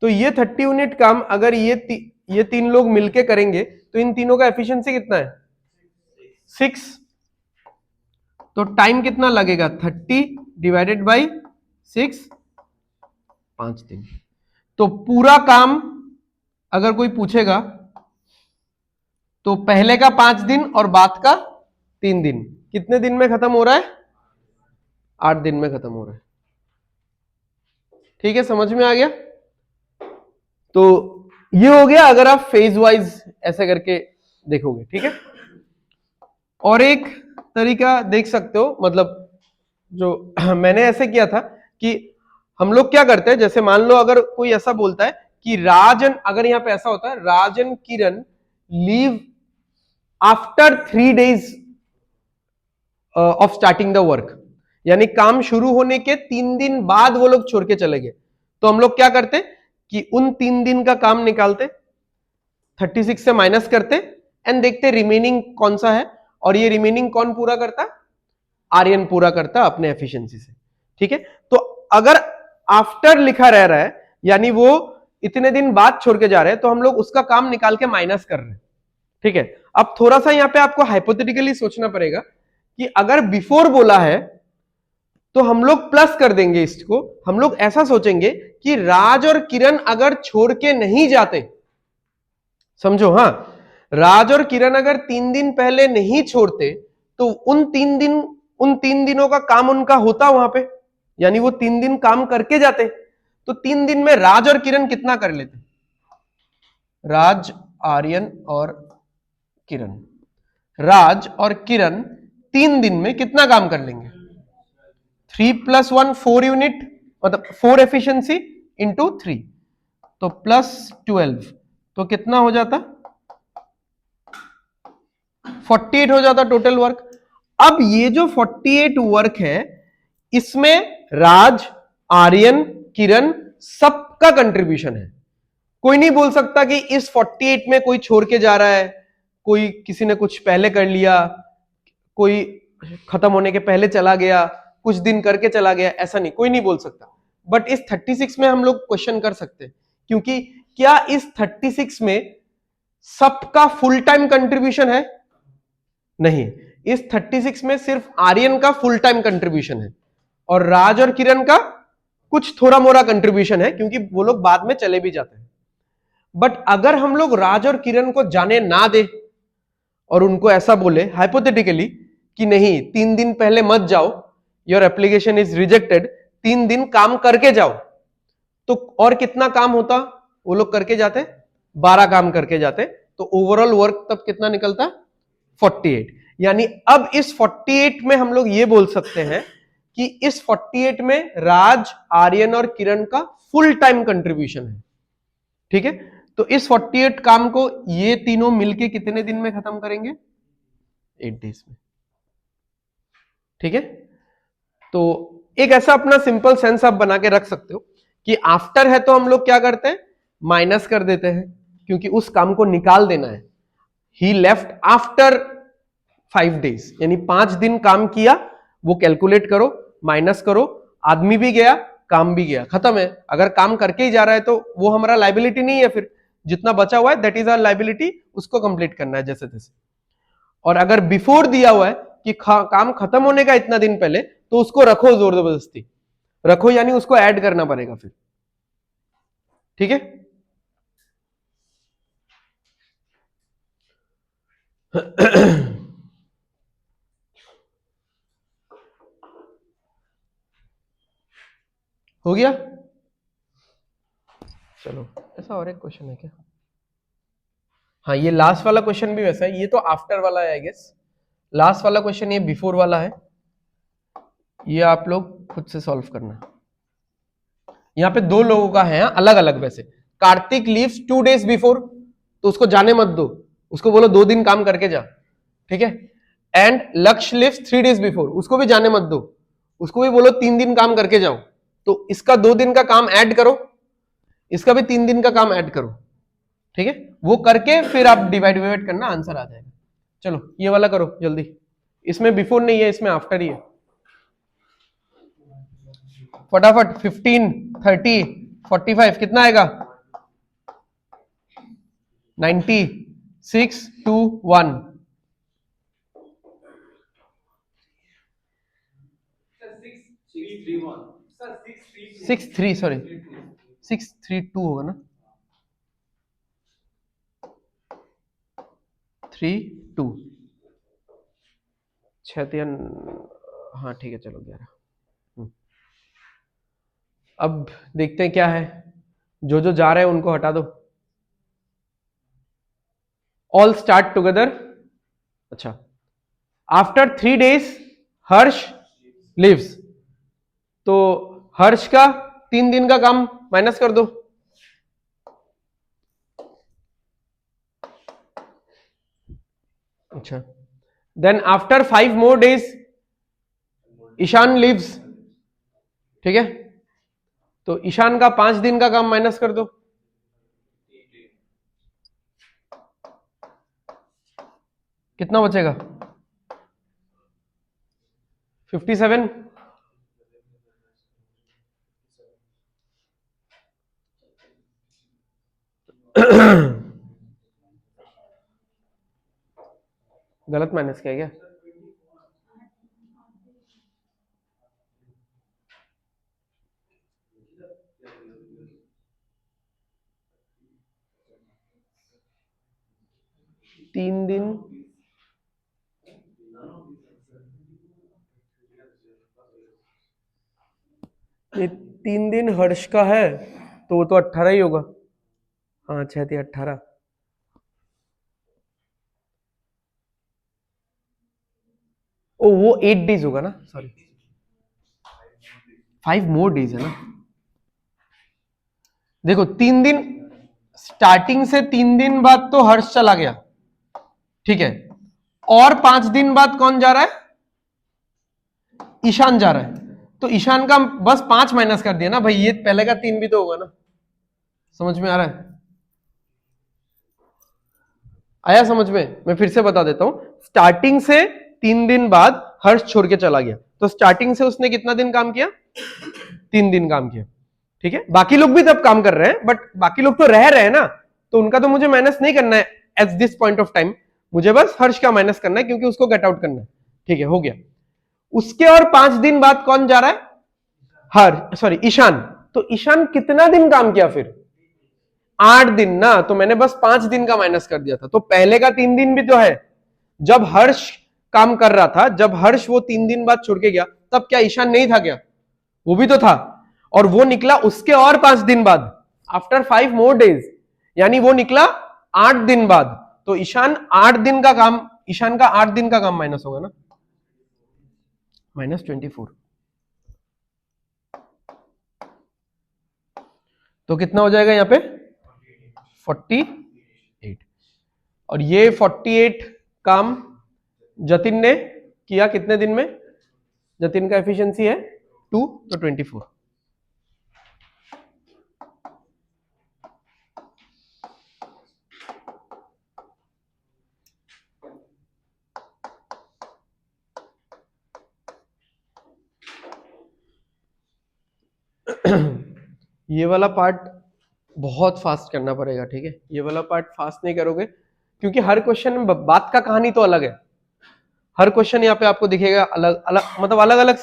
S1: तो ये 30 यूनिट काम अगर ये 3 लोग मिलके करेंगे तो इन तीनों का एफिशिएंसी कितना है? 6। तो टाइम कितना लगेगा? 30 डिवाइडेड बाई 6, 5 दिन। तो पूरा काम अगर कोई पूछेगा तो पहले का 5 दिन और बाद का 3 दिन कितने दिन में खत्म हो रहा है? 8 दिन में खत्म हो रहा है। ठीक है, समझ में आ गया? तो ये हो गया अगर आप फेज वाइज ऐसे करके देखोगे। ठीक है, और एक तरीका देख सकते हो, मतलब जो मैंने ऐसे किया था कि हम लोग क्या करते हैं, जैसे मान लो अगर कोई ऐसा बोलता है कि राजन, अगर यहां पे ऐसा होता है Rajan Kiran leave after 3 days of starting the work, यानी काम शुरू होने के 3 दिन बाद वो लोग छोड़ के चले गए, तो हम लोग क्या करते कि उन 3 दिन का काम निकालते, 36 से माइनस करते एंड देखते रिमेनिंग कौन सा है, और ये रिमेनिंग कौन पूरा करता, आर्यन पूरा करता अपने एफिशिएंसी से। ठीक है, तो अगर आफ्टर लिखा रह रहा है यानी वो इतने दिन बाद छोड़ के जा रहे हैं, तो हम लोग उसका काम निकाल के माइनस कर रहे हैं। ठीक है, अब थोड़ा सा यहां पे आपको हाइपोथेटिकली सोचना पड़ेगा कि अगर बिफोर बोला है तो हम लोग प्लस कर देंगे इसको, हम लोग ऐसा सोचेंगे कि राज और किरण अगर छोड़ के नहीं जाते, समझो, हां, राज और किरण अगर 3 दिन पहले नहीं छोड़ते तो उन 3 दिनों का काम उनका होता वहां पे, यानी वो 3 दिन काम करके जाते, तो 3 दिन में राज और किरण कितना कर लेते, राज, आर्यन और किरण, राज और किरण 3 दिन में कितना काम कर लेंगे, 3 + 1 4 यूनिट, मतलब 4 एफिशिएंसी इंटू 3, तो +12, तो कितना हो जाता, 48 हो जाता टोटल वर्क। अब ये जो 48 वर्क है इसमें राज, आर्यन, किरण सबका कंट्रीब्यूशन है। कोई नहीं बोल सकता कि इस 48 में कोई छोड़ के जा रहा है, कोई किसी ने कुछ पहले कर लिया, कोई खत्म होने के पहले चला गया, कुछ दिन करके चला गया, ऐसा नहीं, कोई नहीं बोल सकता। बट इस 36 में हम लोग क्वेश्चन कर सकते हैं, क्योंकि क्या इस 36 में सबका फुल टाइम कंट्रीब्यूशन है, नहीं, इस 36 में सिर्फ आर्यन का फुल टाइम कंट्रीब्यूशन है और राज और किरण का कुछ थोड़ा मोड़ा कंट्रीब्यूशन है, क्योंकि वो लोग बाद में चले भी जाते हैं। बट अगर हम लोग राज और किरण को जाने ना दे और उनको ऐसा बोले हाइपोथेटिकली कि नहीं 3 दिन पहले मत जाओ, योर एप्लीकेशन इज रिजेक्टेड, 3 दिन काम करके जाओ, तो और कितना काम होता, वो लोग करके जाते 12 काम करके जाते, तो ओवरऑल वर्क तब कितना निकलता 48। यानी अब इस 48 में हम लोग ये बोल सकते हैं कि इस 48 में राज, आर्यन और किरण का फुल टाइम कंट्रीब्यूशन है। ठीक है, तो इस 48 काम को ये तीनों मिलके कितने दिन में खत्म करेंगे, 8 days में। ठीक है, तो एक ऐसा अपना सिंपल सेंस आप बना के रख सकते हो कि आफ्टर है तो हम लोग क्या करते हैं, माइनस कर देते हैं, क्योंकि उस काम को निकाल देना है। ही लेफ्ट आफ्टर 5 days, यानी 5 दिन काम किया, वो कैलकुलेट करो, माइनस करो, आदमी भी गया, काम भी गया, खत्म है। अगर काम करके ही जा रहा है तो वो हमारा लाइबिलिटी नहीं है, फिर जितना बचा हुआ है दैट इज आवर लाइबिलिटी, उसको कंप्लीट करना है जैसे तैसे। और अगर बिफोर दिया हुआ है कि काम खत्म होने का इतना दिन पहले, तो उसको रखो, जोर जबरदस्ती रखो, यानी उसको ऐड करना पड़ेगा फिर। ठीक है, हो गया। चलो, ऐसा और एक क्वेश्चन है क्या, हाँ, ये लास्ट वाला क्वेश्चन भी वैसा है, ये तो आफ्टर वाला है आई गेस, लास्ट वाला क्वेश्चन ये बिफोर वाला है, ये आप लोग खुद से सॉल्व करना। यहां पे 2 लोगों का है अलग अलग, वैसे कार्तिक लीव्स 2 days बिफोर, तो उसको जाने मत दो, उसको बोलो 2 दिन काम करके जा। ठीक है, एंड लक्ष्य लिव्स 3 days बिफोर, उसको भी जाने मत दो, उसको भी बोलो 3 दिन काम करके जाओ, तो इसका 2 दिन का काम ऐड करो, इसका भी 3 दिन का काम ऐड करो। ठीक है, वो करके फिर आप डिवाइड करना, आंसर आ जाएगा। चलो ये वाला करो जल्दी, इसमें बिफोर नहीं है, इसमें आफ्टर ही है, फटाफट। 15, 30, 45 कितना आएगा, 90, 6, 2, 1, 6, 3, सॉरी 6, 3, 2 होगा ना, 3, 2, 6, हाँ ठीक है, चलो 11। अब देखते हैं क्या है, जो जो जा रहे हैं उनको हटा दो, ऑल स्टार्ट टुगेदर। अच्छा, आफ्टर 3 days हर्ष लिव्स, तो हर्ष का 3 दिन का काम माइनस कर दो, अच्छा, then after 5 more days Ishan leaves, ठीक है, तो ईशान का 5 दिन का काम माइनस कर दो, कितना बचेगा? 57। गलत माइनस किया क्या? तीन दिन, ये 3 दिन हर्ष का है तो वो तो 18 ही होगा। हाँ 6 थी 18। ओ वो 8 days होगा ना, सॉरी 5 more days है ना। देखो 3 दिन स्टार्टिंग से 3 दिन बाद तो हर्ष चला गया, ठीक है, और 5 दिन बाद कौन जा रहा है? ईशान जा रहा है, तो ईशान का बस 5 माइनस कर दिया ना भाई, ये पहले का 3 भी तो होगा ना। समझ में आ रहा है? आया समझ में? मैं फिर से बता देता हूं, स्टार्टिंग से 3 दिन बाद हर्ष छोड़ के चला गया, तो स्टार्टिंग से उसने कितना दिन काम किया? 3 दिन काम किया, ठीक है। बाकी लोग भी तब काम कर रहे हैं, बट बाकी लोग तो रह रहे हैं ना, तो उनका तो मुझे माइनस नहीं करना है at this point of time, मुझे बस हर्ष का माइनस करना है क्योंकि उसको गेट आउट करना है, ठीक है, हो गया। उसके और 5 दिन बाद कौन जा रहा है? ईशान। तो ईशान कितना दिन काम किया फिर? 8 दिन ना, तो मैंने बस 5 दिन का माइनस कर दिया था, तो पहले का 3 दिन भी तो है। जब हर्ष काम कर रहा था, जब हर्ष वो 3 दिन बाद छोड़ के गया, तब क्या ईशान नहीं था क्या? वो भी तो था, और वो निकला उसके और 5 दिन बाद, आफ्टर 5 more days, यानी वो निकला 8 दिन बाद, तो ईशान 8 दिन का काम, ईशान का 8 दिन का काम माइनस होगा ना, -24। तो कितना हो जाएगा यहाँ पे? 48। और ये 48 काम जतिन ने किया कितने दिन में? जतिन का एफिशिएंसी है 2, तो 24। ये वाला पार्ट बहुत फास्ट करना पड़ेगा, ठीक है, ये वाला पार्ट फास्ट नहीं करोगे क्योंकि हर क्वेश्चन में बात का कहानी तो अलग है। हर क्वेश्चन यहाँ पे आपको दिखेगा अलग अलग, मतलब अलग अलग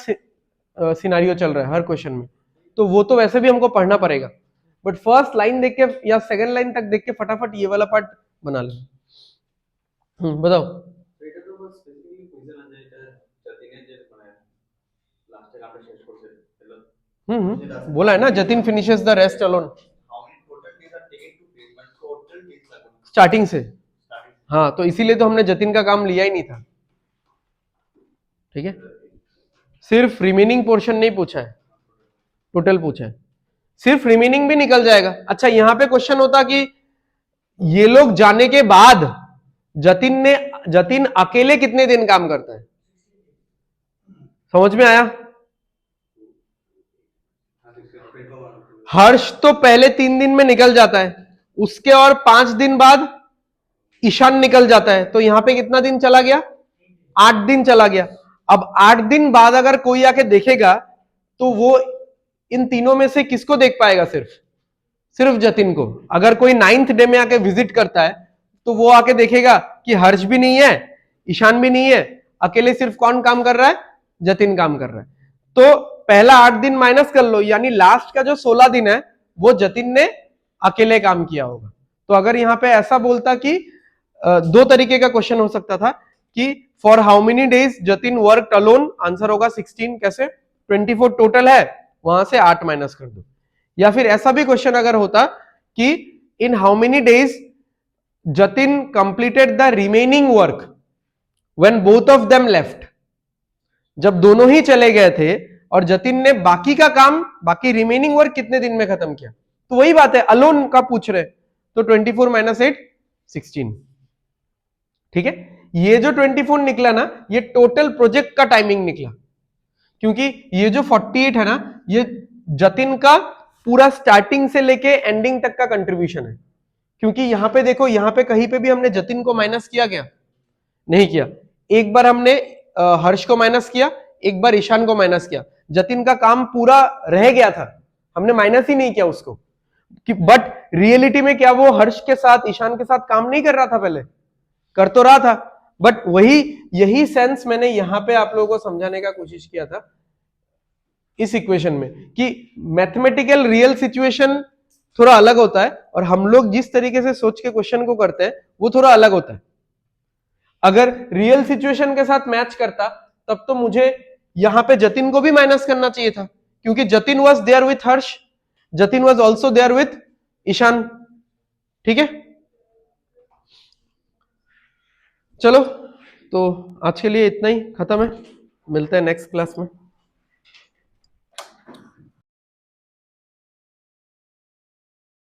S1: सिनारियो चल रहा है हर क्वेश्चन में, तो वो तो वैसे भी हमको पढ़ना पड़ेगा, बट फर्स्ट लाइन देख के या सेकंड लाइन तक देख के फटाफट ये वाला पार्ट बना ले। बताओ। बोला है ना, Jatin finishes the rest alone starting से। हाँ, तो इसीलिए तो हमने जतिन का काम लिया ही नहीं था, ठीक है। सिर्फ रिमेनिंग पोर्शन नहीं पूछा है, टोटल पूछा है, सिर्फ रिमेनिंग भी निकल जाएगा। अच्छा, यहां पे क्वेश्चन होता कि ये लोग जाने के बाद जतिन अकेले कितने दिन काम करता है? समझ में आया? हर्ष तो पहले 3 दिन में निकल जाता है, उसके और 5 दिन बाद ईशान निकल जाता है, तो यहां पे कितना दिन चला गया? 8 दिन चला गया। अब 8 दिन बाद अगर कोई आके देखेगा तो वो इन तीनों में से किसको देख पाएगा? सिर्फ जतिन को। अगर कोई 9th डे में आके विजिट करता है तो वो आके देखेगा कि हर्ष भी नहीं है, ईशान भी नहीं है, अकेले सिर्फ कौन काम कर रहा है? जतिन काम कर रहा है। तो पहला 8 दिन माइनस कर लो, यानी लास्ट का जो 16 दिन है वो जतिन ने अकेले काम किया होगा। तो अगर यहां पे ऐसा बोलता कि 2 तरीके का क्वेश्चन हो सकता था कि for how many days Jatin work alone, answer होगा 16। कैसे? 24 टोटल है, वहां से 8 माइनस कर दो। या फिर ऐसा भी क्वेश्चन अगर होता कि in how many days Jatin completed the remaining work when both of them left, जब दोनों ही चले गए थे और जतिन ने बाकी का काम, बाकी रिमेनिंग वर्क कितने दिन में खत्म किया। तो वही बात है, अलोन का पूछ रहे, तो 24 - 8 16, ठीक है। ये जो 24 निकला ना, ये टोटल प्रोजेक्ट का टाइमिंग निकला, क्योंकि ये जो 48 है ना, ये जतिन का पूरा स्टार्टिंग से लेके एंडिंग तक का कंट्रीब्यूशन है। क्योंकि यहां पे देखो, यहां पे कहीं पे भी हमने जतिन को माइनस किया क्या? नहीं किया। एक बार हमने हर्ष को माइनस किया, एक बार ईशान को माइनस किया। जतिन का काम पूरा रह गया था, हमने माइनस ही नहीं किया उसको। बट रियलिटी में क्या वो हर्ष के साथ, ईशान के साथ काम नहीं कर रहा था? पहले कर तो रहा था, बट वही यही सेंस मैंने यहां पे आप लोगों को समझाने का कोशिश किया था इस इक्वेशन में, कि मैथमेटिकल रियल सिचुएशन थोड़ा अलग होता है और हम लोग जिस तरीके से सोच के क्वेश्चन को करते हैं वो थोड़ा अलग होता है। अगर रियल सिचुएशन के साथ मैच करता तब तो मुझे यहां पे जतिन को भी माइनस करना चाहिए था, क्योंकि Jatin was there with Harsh, Jatin was also there with Ishan. ठीक है, चलो तो आज के लिए इतना ही, खत्म है। मिलते हैं नेक्स्ट क्लास में।